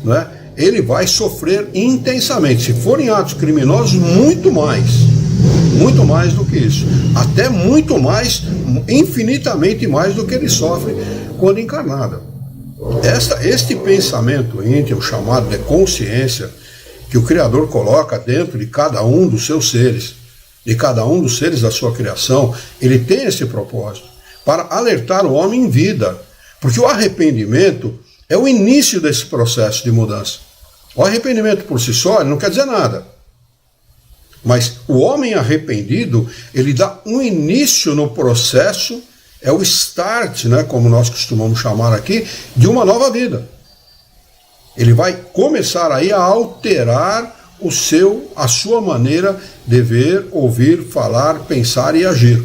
Speaker 1: né, ele vai sofrer intensamente. Se forem atos criminosos, muito mais do que isso. Até muito mais, infinitamente mais do que ele sofre quando encarnado. Este pensamento íntimo, chamado de consciência, que o Criador coloca dentro de cada um dos seus seres, de cada um dos seres da sua criação, ele tem esse propósito, para alertar o homem em vida. Porque o arrependimento é o início desse processo de mudança. O arrependimento por si só, ele não quer dizer nada. Mas o homem arrependido, ele dá um início no processo, é o start, né, como nós costumamos chamar aqui, de uma nova vida. Ele vai começar aí a alterar a sua maneira de ver, ouvir, falar, pensar e agir.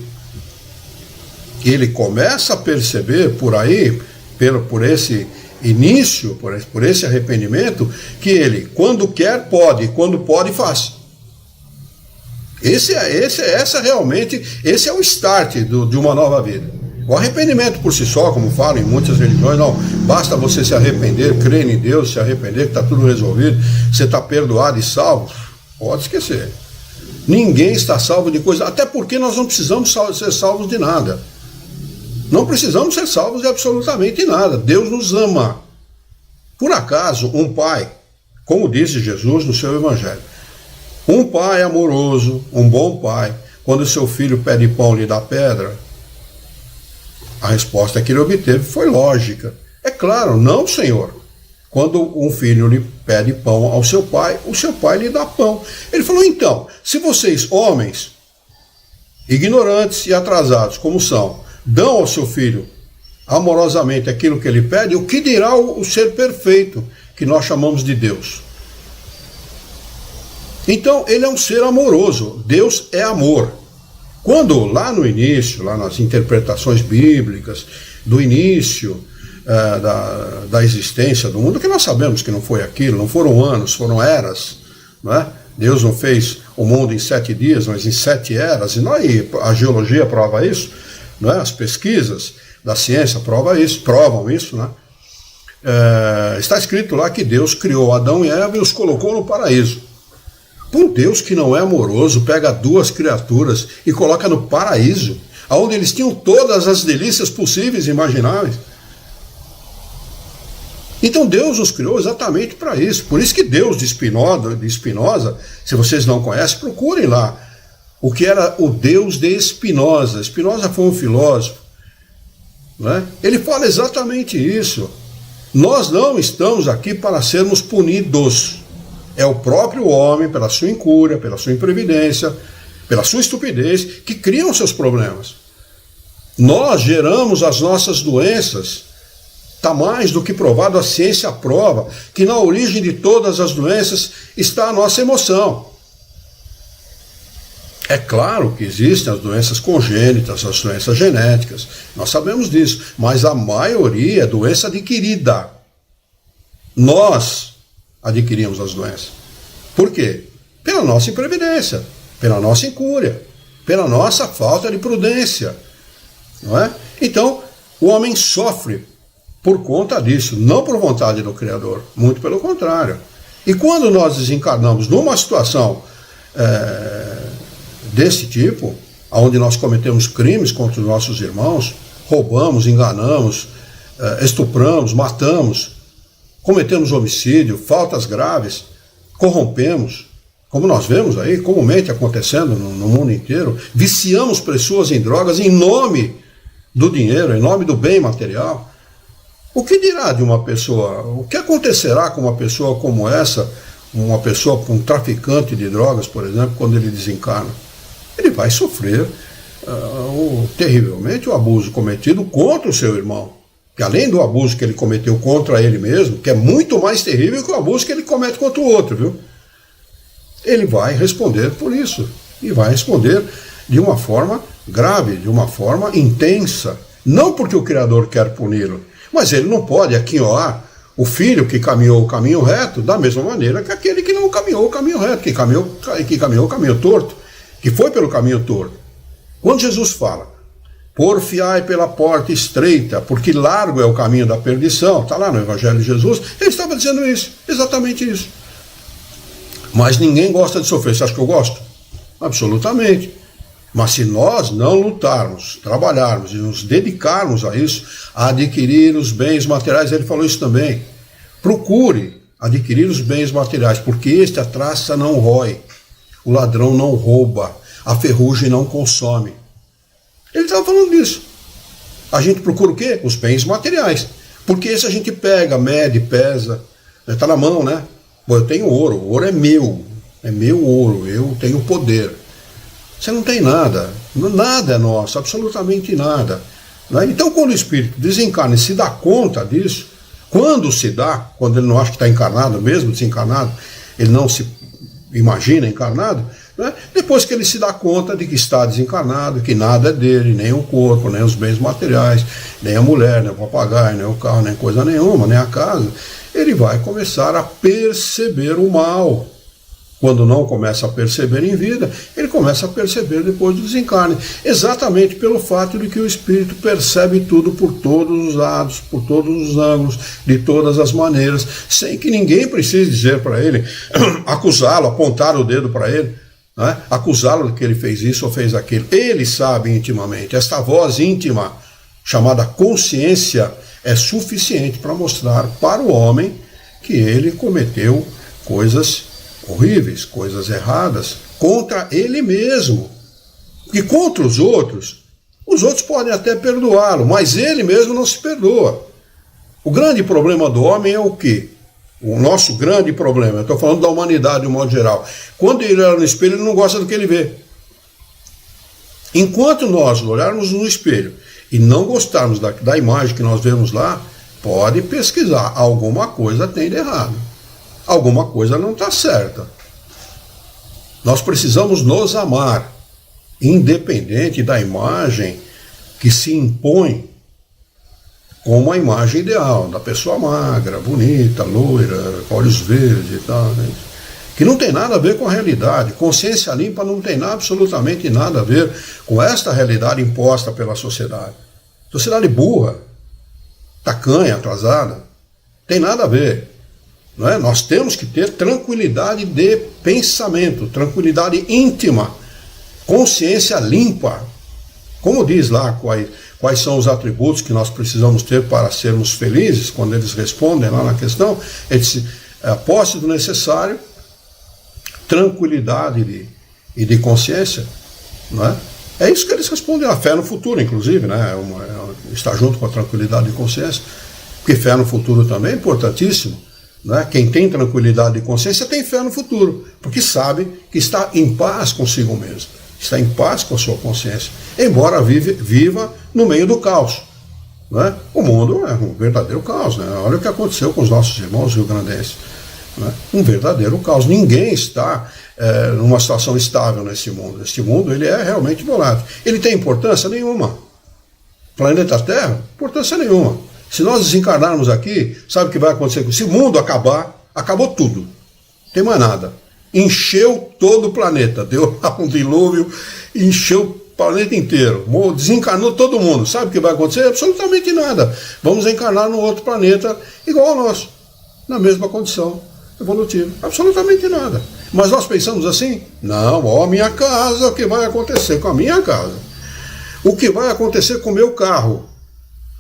Speaker 1: Ele começa a perceber por aí, por esse início, por esse arrependimento, que ele, quando quer, pode, quando pode, faz. Esse é o start de uma nova vida. O arrependimento por si só, como falam em muitas religiões, não, basta você se arrepender, crer em Deus, se arrepender, que está tudo resolvido, você está perdoado e salvo, pode esquecer. Ninguém está salvo de coisa, até porque nós não precisamos ser salvos de nada. Não precisamos ser salvos de absolutamente nada. Deus nos ama. Por acaso, um pai, como disse Jesus no seu evangelho, um pai amoroso, um bom pai, quando seu filho pede pão, lhe dá pedra? A resposta que ele obteve foi lógica. É claro, não, Senhor. Quando um filho lhe pede pão ao seu pai, o seu pai lhe dá pão. Ele falou, então, se vocês, homens, ignorantes e atrasados como são, dão ao seu filho amorosamente aquilo que ele pede, o que dirá o ser perfeito, que nós chamamos de Deus? Então, ele é um ser amoroso. Deus é amor. Quando lá no início, lá nas interpretações bíblicas, do início da existência do mundo, que nós sabemos que não foi aquilo, não foram anos, foram eras, né? Deus não fez o mundo em 7 dias, mas em 7 eras, e a geologia prova isso, né? As pesquisas da ciência provam isso, né? Está escrito lá que Deus criou Adão e Eva e os colocou no paraíso. Um Deus que não é amoroso pega 2 criaturas e coloca no paraíso, onde eles tinham todas as delícias possíveis e imagináveis. Então Deus nos criou exatamente para isso. Por isso que Deus de Spinoza, se vocês não conhecem, procurem lá o que era o Deus de Spinoza. Spinoza foi um filósofo, né? Ele fala exatamente isso. Nós não estamos aqui para sermos punidos. É o próprio homem, pela sua incúria, pela sua imprevidência, pela sua estupidez, que criam seus problemas. Nós geramos as nossas doenças. Está mais do que provado, a ciência prova que na origem de todas as doenças está a nossa emoção. É claro que existem as doenças congênitas, as doenças genéticas, nós sabemos disso, mas a maioria é doença adquirida. Nós adquirimos as doenças. Por quê? Pela nossa imprevidência, pela nossa incúria, pela nossa falta de prudência. Não é? Então, o homem sofre por conta disso, não por vontade do Criador, muito pelo contrário. E quando nós desencarnamos numa situação desse tipo, onde nós cometemos crimes contra os nossos irmãos, roubamos, enganamos, estupramos, matamos, cometemos homicídio, faltas graves, corrompemos, como nós vemos aí comumente acontecendo no mundo inteiro, viciamos pessoas em drogas em nome do dinheiro, em nome do bem material. O que dirá de uma pessoa, o que acontecerá com uma pessoa como essa, um traficante de drogas, por exemplo, quando ele desencarna? Ele vai sofrer terrivelmente o abuso cometido contra o seu irmão. Que além do abuso que ele cometeu contra ele mesmo, que é muito mais terrível que o abuso que ele comete contra o outro, viu? Ele vai responder por isso. E vai responder de uma forma grave, de uma forma intensa. Não porque o Criador quer puni-lo, mas ele não pode aquinhoar o filho que caminhou o caminho reto da mesma maneira que aquele que não caminhou o caminho reto, que caminhou o caminho torto, que foi pelo caminho torto. Quando Jesus fala, porfiai pela porta estreita, porque largo é o caminho da perdição, está lá no Evangelho de Jesus, ele estava dizendo isso, exatamente isso. Mas ninguém gosta de sofrer, você acha que eu gosto? Absolutamente. Mas se nós não lutarmos, trabalharmos e nos dedicarmos a isso, a adquirir os bens materiais, ele falou isso também, procure adquirir os bens materiais, porque a traça não rói, o ladrão não rouba, a ferrugem não consome. Ele estava falando disso. A gente procura o quê? Os bens materiais. Porque esse a gente pega, mede, pesa, está na mão, né? Bom, eu tenho ouro, o ouro é meu ouro, eu tenho poder. Você não tem nada, nada é nosso, absolutamente nada. Né? Então, quando o espírito desencarna e se dá conta disso, quando ele não acha que está encarnado mesmo, desencarnado, ele não se imagina encarnado, né? Depois que ele se dá conta de que está desencarnado, que nada é dele, nem o corpo, nem os bens materiais, nem a mulher, nem o papagaio, nem o carro, nem coisa nenhuma, nem a casa, ele vai começar a perceber o mal. Quando não começa a perceber em vida, ele começa a perceber depois do desencarne. Exatamente pelo fato de que o espírito percebe tudo por todos os lados, por todos os ângulos, de todas as maneiras, sem que ninguém precise dizer para ele, acusá-lo, apontar o dedo para ele, né? Acusá-lo de que ele fez isso ou fez aquilo. Ele sabe intimamente. Esta voz íntima, chamada consciência, é suficiente para mostrar para o homem que ele cometeu coisas horríveis, coisas erradas, contra ele mesmo. E contra os outros podem até perdoá-lo, mas ele mesmo não se perdoa. O grande problema do homem é o quê? O nosso grande problema, eu estou falando da humanidade de um modo geral. Quando ele olha no espelho, ele não gosta do que ele vê. Enquanto nós olharmos no espelho e não gostarmos da imagem que nós vemos lá, pode pesquisar, alguma coisa tem de errado. Alguma coisa não está certa. Nós precisamos nos amar, independente da imagem que se impõe como a imagem ideal, da pessoa magra, bonita, loira, olhos verdes e tal, né? Que não tem nada a ver com a realidade. Consciência limpa não tem absolutamente nada a ver com esta realidade imposta pela sociedade. Sociedade burra, tacanha, atrasada, tem nada a ver. Não é? Nós temos que ter tranquilidade de pensamento, tranquilidade íntima, consciência limpa. Como diz lá quais são os atributos que nós precisamos ter para sermos felizes, quando eles respondem lá na questão, a posse do necessário, tranquilidade e de consciência, não é? É isso que eles respondem, a fé no futuro, inclusive, né? Está junto com a tranquilidade de consciência, porque fé no futuro também é importantíssimo. Né? Quem tem tranquilidade de consciência tem fé no futuro, porque sabe que está em paz consigo mesmo, está em paz com a sua consciência, embora viva no meio do caos. Né? O mundo é um verdadeiro caos. Né? Olha o que aconteceu com os nossos irmãos rio-grandenses. Né? Um verdadeiro caos. Ninguém está numa situação estável nesse mundo. Este mundo ele é realmente volátil. Ele tem importância nenhuma. Planeta Terra, importância nenhuma. Se nós desencarnarmos aqui, sabe o que vai acontecer? Se o mundo acabar, acabou tudo. Não tem mais nada. Encheu todo o planeta. Deu um dilúvio, encheu o planeta inteiro. Desencarnou todo mundo. Sabe o que vai acontecer? Absolutamente nada. Vamos encarnar num outro planeta igual ao nosso. Na mesma condição evolutiva. Absolutamente nada. Mas nós pensamos assim? Não, minha casa, o que vai acontecer com a minha casa? O que vai acontecer com o meu carro?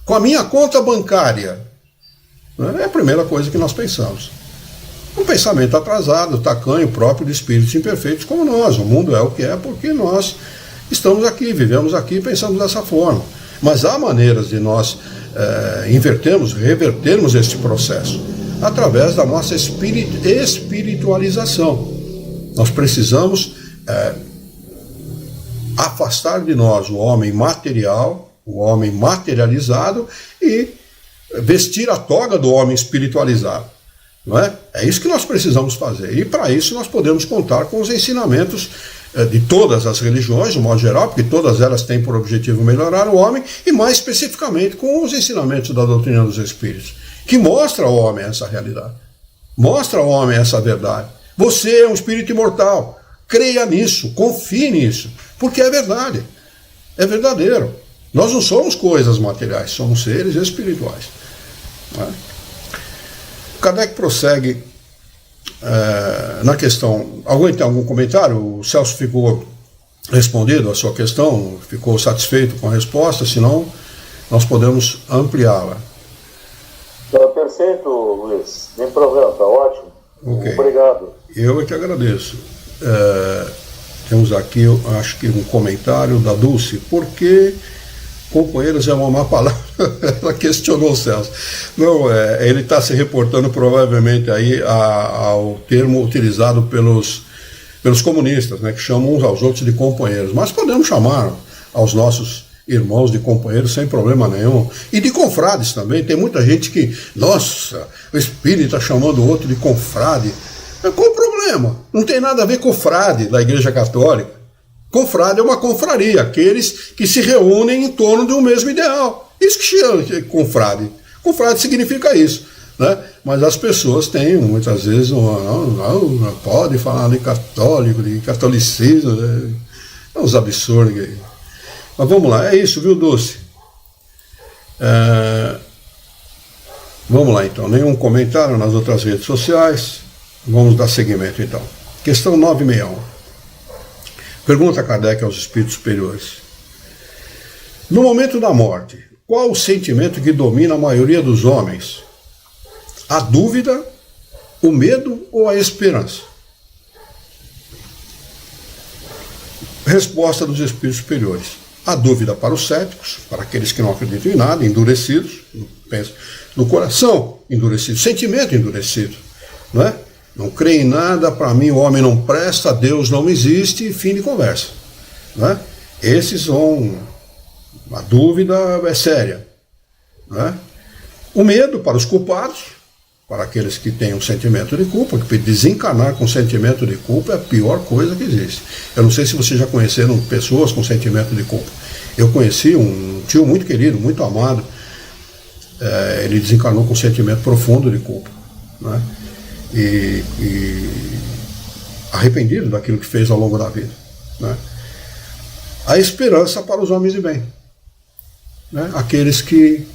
Speaker 1: Com a minha conta bancária? É a primeira coisa que nós pensamos. Um pensamento atrasado, tacanho, próprio de espíritos imperfeitos como nós. O mundo é o que é porque nós estamos aqui, vivemos aqui e pensamos dessa forma. Mas há maneiras de nós revertermos este processo através da nossa espiritualização. Nós precisamos afastar de nós o homem material, o homem materializado e vestir a toga do homem espiritualizado. Não é? É isso que nós precisamos fazer. E para isso nós podemos contar com os ensinamentos de todas as religiões, de modo geral, porque todas elas têm por objetivo melhorar o homem, e mais especificamente com os ensinamentos da doutrina dos Espíritos, que mostra ao homem essa realidade, mostra ao homem essa verdade. Você é um espírito imortal, creia nisso, confie nisso, porque é verdade, é verdadeiro. Nós não somos coisas materiais, somos seres espirituais. Não é? Kardec prossegue na questão. Alguém tem algum comentário? O Celso ficou respondido a sua questão? Ficou satisfeito com a resposta? Senão, nós podemos ampliá-la.
Speaker 2: Perfeito, Luiz. Nem problema, está ótimo.
Speaker 1: Okay.
Speaker 2: Obrigado.
Speaker 1: Eu é que agradeço. Temos aqui, eu acho que um comentário da Dulce. Por que companheiros é uma má palavra? Ela questionou o Celso. Não, ele está se reportando provavelmente aí ao termo utilizado pelos comunistas, né, que chamam uns aos outros de companheiros. Mas podemos chamar aos nossos irmãos de companheiros sem problema nenhum. E de confrades também. Tem muita gente que, nossa, o espírita chamando o outro de confrade. Qual o problema? Não tem nada a ver com o frade da Igreja Católica. Confrade é uma confraria, aqueles que se reúnem em torno de um mesmo ideal. Isso que chama de confrade. Confrade significa isso. Né? Mas as pessoas têm, muitas vezes, não pode falar de católico, de catolicismo, né? É uns absurdos aí. Mas vamos lá, é isso, viu, Dulce? Vamos lá, então. Nenhum comentário nas outras redes sociais. Vamos dar seguimento, então. Questão 961. Pergunta Kardec aos espíritos superiores. No momento da morte, qual o sentimento que domina a maioria dos homens? A dúvida, o medo ou a esperança? Resposta dos espíritos superiores. A dúvida para os céticos, para aqueles que não acreditam em nada, endurecidos, no coração endurecido, sentimento endurecido, não é? Não crê em nada, para mim o homem não presta, Deus não existe, fim de conversa. Não é? Esses vão... A dúvida é séria. Não é? O medo para os culpados, para aqueles que têm um sentimento de culpa, que desencarnar com sentimento de culpa é a pior coisa que existe. Eu não sei se vocês já conheceram pessoas com sentimento de culpa. Eu conheci um tio muito querido, muito amado, ele desencarnou com um sentimento profundo de culpa. Não é? E arrependido daquilo que fez ao longo da vida. Né? A esperança para os homens de bem. Né? Aqueles que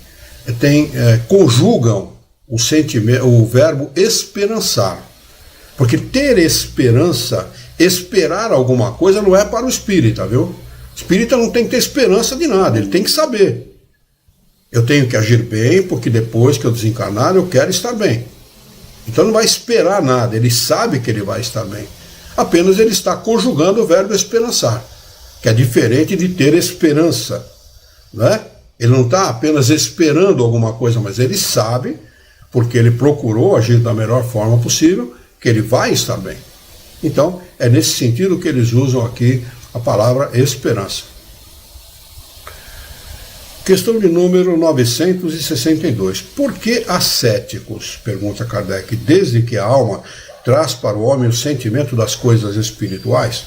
Speaker 1: conjugam o sentimento, o verbo esperançar. Porque ter esperança, esperar alguma coisa, não é para o espírita, viu? O espírita não tem que ter esperança de nada, ele tem que saber. Eu tenho que agir bem, porque depois que eu desencarnar, eu quero estar bem. Então não vai esperar nada, ele sabe que ele vai estar bem. Apenas ele está conjugando o verbo esperançar. que é diferente de ter esperança, né? Ele não está apenas esperando alguma coisa, mas ele sabe, porque ele procurou agir da melhor forma possível, que ele vai estar bem. Então, é nesse sentido que eles usam aqui a palavra esperança. Questão de número 962. Por que ascéticos? Pergunta Kardec. Desde que a alma traz para o homem o sentimento das coisas espirituais?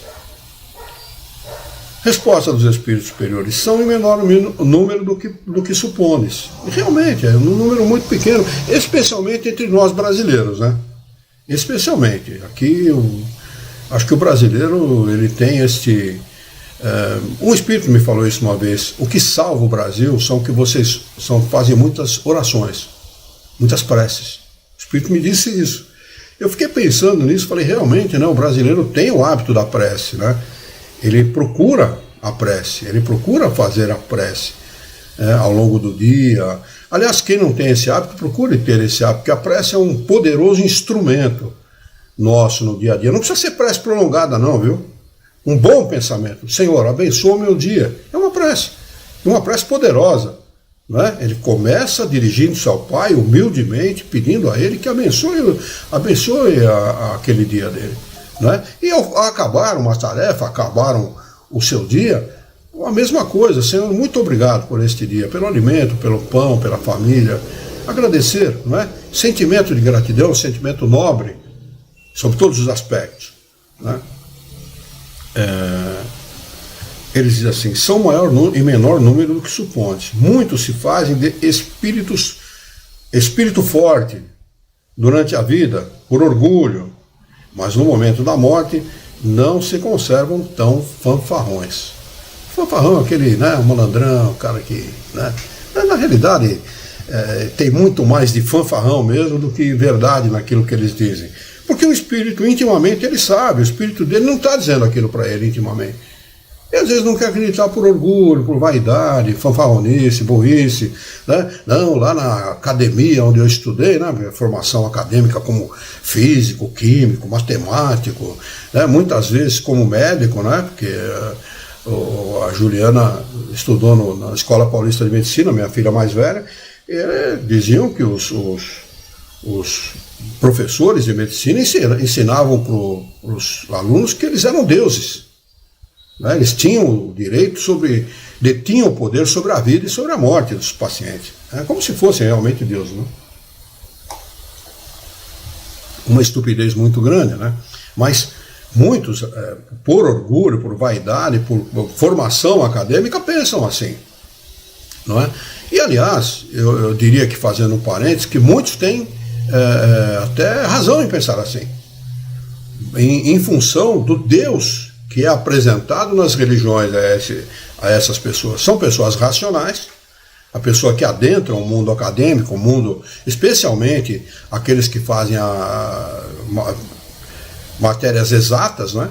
Speaker 1: Resposta dos espíritos superiores: são em menor número do que supones. E realmente, é um número muito pequeno, especialmente entre nós brasileiros, né? Especialmente. Aqui, acho que o brasileiro, ele tem este... um espírito me falou isso uma vez: o que salva o Brasil são que vocês fazem muitas orações, muitas preces. O espírito me disse isso. Eu fiquei pensando nisso, falei, realmente, né, o brasileiro tem o hábito da prece, né? Ele procura a prece, ele procura fazer a prece ao longo do dia. Aliás, quem não tem esse hábito, procure ter esse hábito, porque a prece é um poderoso instrumento nosso no dia a dia. Não precisa ser prece prolongada não, viu? Um bom pensamento: Senhor, abençoa o meu dia. É uma prece poderosa. Né? Ele começa dirigindo-se ao Pai, humildemente, pedindo a Ele que abençoe aquele dia dele. Né? E ao acabar uma tarefa, acabaram o seu dia, a mesma coisa: Senhor, muito obrigado por este dia, pelo alimento, pelo pão, pela família. Agradecer, não é? Sentimento de gratidão, sentimento nobre, sobre todos os aspectos. Né? Eles dizem assim: são maior e menor número do que supondes. Muitos se fazem de espírito forte durante a vida, por orgulho, mas no momento da morte não se conservam tão fanfarrões. Fanfarrão é aquele, né, malandrão, o cara que... Né, na realidade, tem muito mais de fanfarrão mesmo do que verdade naquilo que eles dizem. Porque o espírito, intimamente, ele sabe, o espírito dele não está dizendo aquilo para ele intimamente. E às vezes não quer acreditar por orgulho, por vaidade, fanfarronice, burrice. Né? Não, lá na academia onde eu estudei, né, formação acadêmica como físico, químico, matemático, né, muitas vezes como médico, né, porque a Juliana estudou na Escola Paulista de Medicina, minha filha mais velha, e diziam que os professores de medicina ensinavam para os alunos que eles eram deuses. Né? Eles tinham o direito detinham o poder sobre a vida e sobre a morte dos pacientes. Como se fossem realmente Deus. Né? Uma estupidez muito grande, né? Mas muitos, por orgulho, por vaidade, por formação acadêmica, pensam assim. Não é? E, aliás, eu diria que, fazendo um parênteses, que muitos têm até razão em pensar assim, em função do Deus que é apresentado nas religiões a essas pessoas. São pessoas racionais, a pessoa que adentra o mundo acadêmico, o mundo, especialmente aqueles que fazem matérias exatas, né?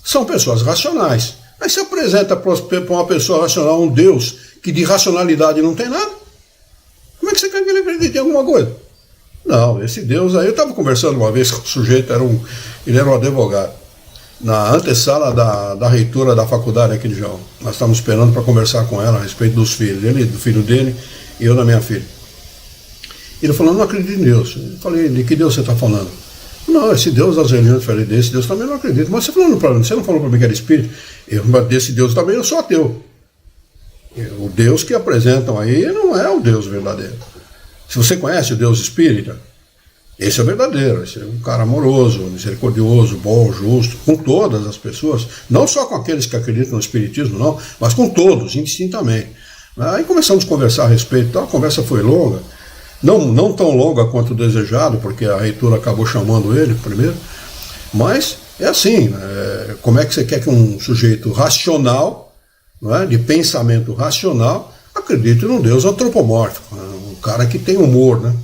Speaker 1: São pessoas racionais. Aí se apresenta para uma pessoa racional um Deus que de racionalidade não tem nada. Como é que você quer que ele acredite em alguma coisa? Não, esse Deus aí, eu estava conversando uma vez com o sujeito, ele era um advogado, na antessala da reitora da faculdade aqui de João. Nós estávamos esperando para conversar com ela a respeito dos filhos, do filho dele e eu da minha filha. Ele falou: não acredito em Deus. Eu falei: de que Deus você está falando? Não, esse Deus das religiões, eu falei: desse Deus também não acredito. Mas você não falou para mim que era espírito? Desse Deus também eu sou ateu. O Deus que apresentam aí não é o Deus verdadeiro. Se você conhece o Deus espírita, esse é o verdadeiro. Esse é um cara amoroso, misericordioso, bom, justo, com todas as pessoas, não só com aqueles que acreditam no espiritismo, não, mas com todos, indistintamente. Aí começamos a conversar a respeito, então a conversa foi longa, não tão longa quanto o desejado, porque a reitora acabou chamando ele primeiro, mas é assim, como é que você quer que um sujeito racional, não é, de pensamento racional, acredite num Deus antropomórfico, um cara que tem humor, né?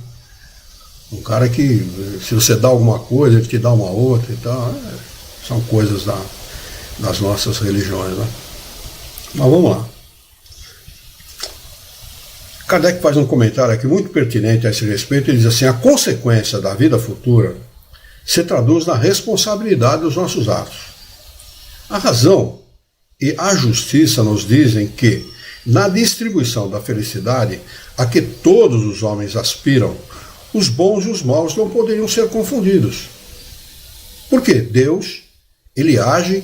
Speaker 1: Um cara que, se você dá alguma coisa, ele te dá uma outra e tal. São coisas das nossas religiões, né? Mas vamos lá. Kardec faz um comentário aqui muito pertinente a esse respeito. Ele diz assim: a consequência da vida futura se traduz na responsabilidade dos nossos atos. A razão e a justiça nos dizem que, na distribuição da felicidade a que todos os homens aspiram, os bons e os maus não poderiam ser confundidos. Porque Deus, ele age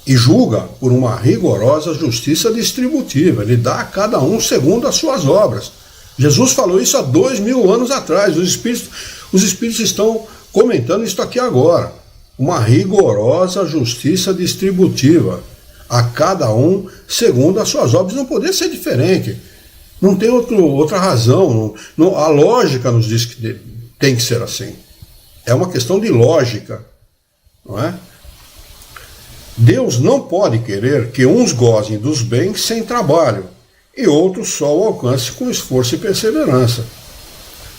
Speaker 1: e julga por uma rigorosa justiça distributiva. Ele dá a cada um segundo as suas obras. Jesus falou isso há 2000 anos atrás. Os espíritos estão comentando isso aqui agora. Uma rigorosa justiça distributiva. A cada um segundo as suas obras. Não poderia ser diferente. Não tem outra razão. A lógica nos diz que tem que ser assim. É uma questão de lógica. Não é? Deus não pode querer que uns gozem dos bens sem trabalho e outros só o alcancem com esforço e perseverança.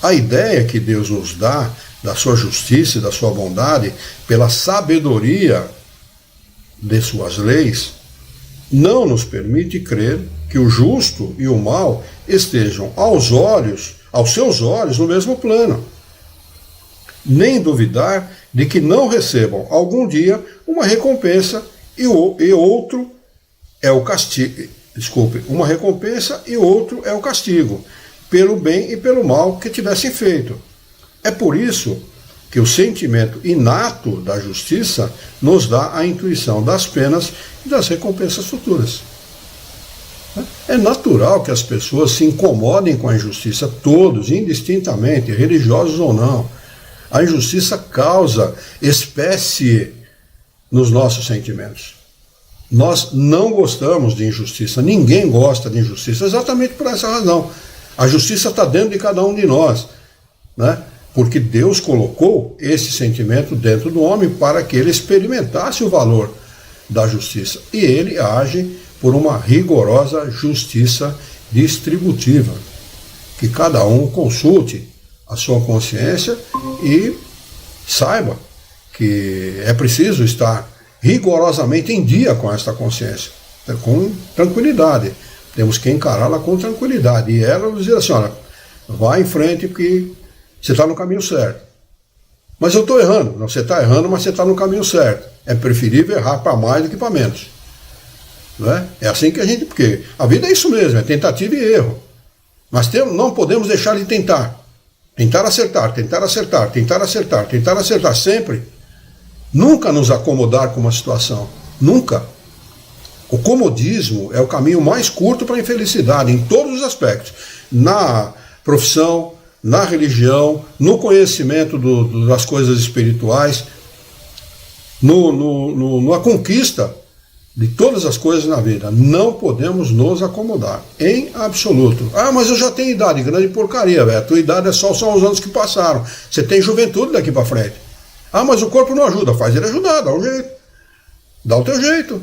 Speaker 1: A ideia que Deus nos dá da sua justiça e da sua bondade pela sabedoria de suas leis não nos permite crer que o justo e o mal estejam aos seus olhos no mesmo plano, nem duvidar de que não recebam algum dia uma recompensa e outro é o castigo. Uma recompensa e outro é o castigo, pelo bem e pelo mal que tivessem feito. É por isso que o sentimento inato da justiça nos dá a intuição das penas e das recompensas futuras. É natural que as pessoas se incomodem com a injustiça, todos, indistintamente, religiosos ou não. A injustiça causa espécie nos nossos sentimentos. Nós não gostamos de injustiça, ninguém gosta de injustiça, exatamente por essa razão. A justiça está dentro de cada um de nós, né? Porque Deus colocou esse sentimento dentro do homem para que ele experimentasse o valor da justiça. E ele age por uma rigorosa justiça distributiva. Que cada um consulte a sua consciência e saiba que é preciso estar rigorosamente em dia com esta consciência, com tranquilidade. Temos que encará-la com tranquilidade. E ela nos diz assim, olha, vá em frente porque você está no caminho certo. Mas eu estou errando. Não, você está errando, mas você está no caminho certo. É preferível errar para mais do que para menos. Não é? É assim que a gente... Porque a vida é isso mesmo, é tentativa e erro. Mas não podemos deixar de tentar. Tentar acertar, tentar acertar, tentar acertar, tentar acertar sempre. Nunca nos acomodar com uma situação. Nunca. O comodismo é o caminho mais curto para a infelicidade, em todos os aspectos. Na profissão, na religião, no conhecimento das coisas espirituais, na conquista de todas as coisas na vida. Não podemos nos acomodar, em absoluto. Ah, mas eu já tenho idade, grande porcaria, velho. A tua idade são os anos que passaram. Você tem juventude daqui para frente. Ah, mas o corpo não ajuda. Faz ele ajudar, dá um jeito. Dá o teu jeito.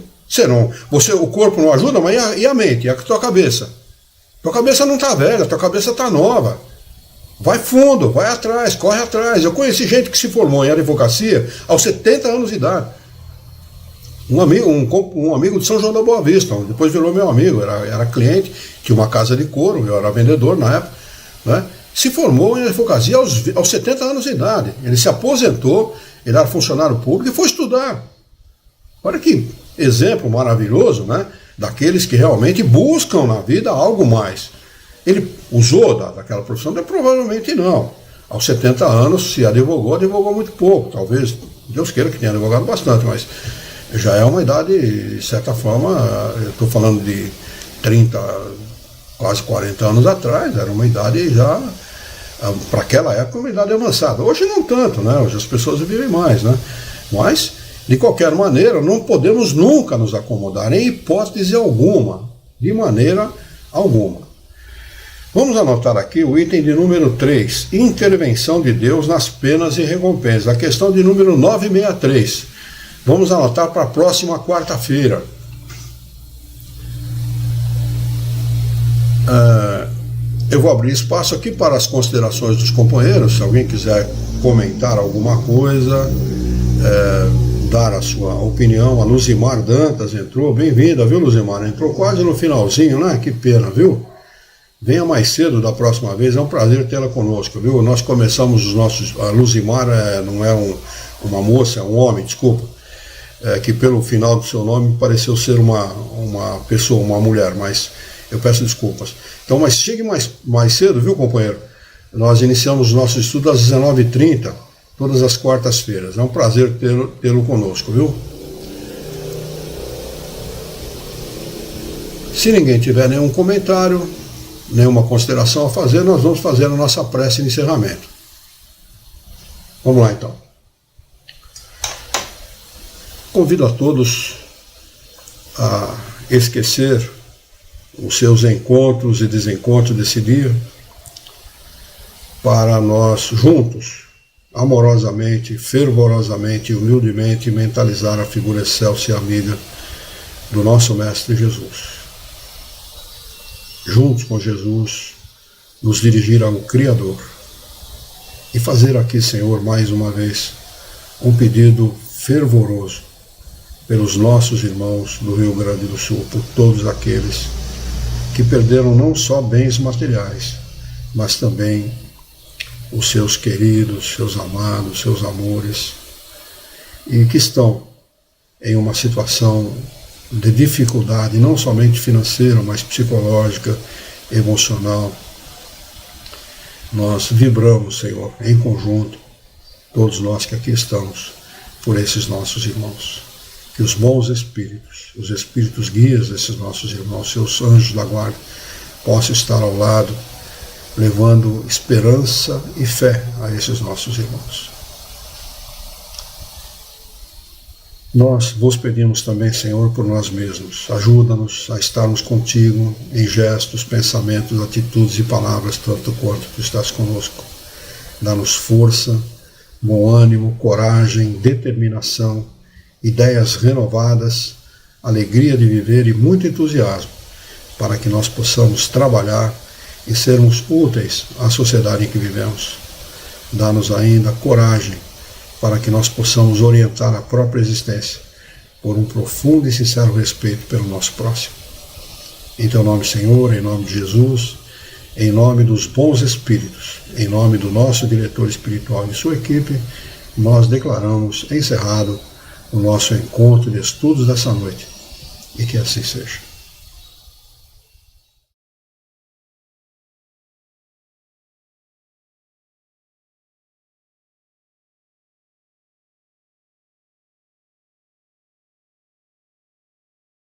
Speaker 1: O corpo não ajuda, mas e a mente? E a tua cabeça? Tua cabeça não está velha, tua cabeça está nova. Vai fundo, vai atrás, corre atrás. Eu conheci gente que se formou em advocacia aos 70 anos de idade. Um amigo de São João da Boa Vista, depois virou meu amigo, era cliente, tinha uma casa de couro, eu era vendedor na época, né? Se formou em advocacia aos 70 anos de idade. Ele se aposentou, ele era funcionário público e foi estudar. Olha que exemplo maravilhoso, né? Daqueles que realmente buscam na vida algo mais. Ele usou daquela profissão? Provavelmente não. Aos 70 anos, se advogou muito pouco. Talvez, Deus queira que tenha advogado bastante, mas já é uma idade, de certa forma, eu estou falando de 30, quase 40 anos atrás, era uma idade já, para aquela época, uma idade avançada. Hoje não tanto, né? Hoje as pessoas vivem mais, né? Mas, de qualquer maneira, não podemos nunca nos acomodar, em hipótese alguma, de maneira alguma. Vamos anotar aqui o item de número 3, intervenção de Deus nas penas e recompensas, a questão de número 963. Vamos anotar para a próxima quarta-feira. Eu vou abrir espaço aqui para as considerações dos companheiros, se alguém quiser comentar alguma coisa, dar a sua opinião. A Luzimar Dantas entrou, bem-vinda, viu, Luzimar? Entrou quase no finalzinho, né? Que pena, viu? Venha mais cedo da próxima vez, é um prazer tê-la conosco, viu? Nós começamos os nossos... A Luzimar não é uma moça, é um homem, desculpa. que pelo final do seu nome pareceu ser uma pessoa, uma mulher, mas eu peço desculpas. Então, mas chegue mais cedo, viu, companheiro? Nós iniciamos nossos estudos às 19h30, todas as quartas-feiras. É um prazer tê-lo conosco, viu? Se ninguém tiver nenhum comentário, nenhuma consideração a fazer, nós vamos fazer a nossa prece de encerramento. Vamos lá, então. Convido a todos a esquecer os seus encontros e desencontros desse dia, para nós juntos, amorosamente, fervorosamente e humildemente mentalizar a figura excelsa e amiga do nosso Mestre Jesus. Juntos com Jesus, nos dirigir ao Criador e fazer aqui, Senhor, mais uma vez, um pedido fervoroso pelos nossos irmãos do Rio Grande do Sul, por todos aqueles que perderam não só bens materiais, mas também os seus queridos, seus amados, seus amores, e que estão em uma situação de dificuldade, não somente financeira, mas psicológica, emocional. Nós vibramos, Senhor, em conjunto, todos nós que aqui estamos, por esses nossos irmãos. Que os bons espíritos, os espíritos guias desses nossos irmãos, seus anjos da guarda, possam estar ao lado, levando esperança e fé a esses nossos irmãos. Nós vos pedimos também, Senhor, por nós mesmos. Ajuda-nos a estarmos contigo em gestos, pensamentos, atitudes e palavras, tanto quanto tu estás conosco. Dá-nos força, bom ânimo, coragem, determinação, ideias renovadas, alegria de viver e muito entusiasmo, para que nós possamos trabalhar e sermos úteis à sociedade em que vivemos. Dá-nos ainda coragem para que nós possamos orientar a própria existência por um profundo e sincero respeito pelo nosso próximo. Em teu nome, Senhor, em nome de Jesus, em nome dos bons espíritos, em nome do nosso diretor espiritual e sua equipe, nós declaramos encerrado o nosso encontro de estudos dessa noite. E que assim seja.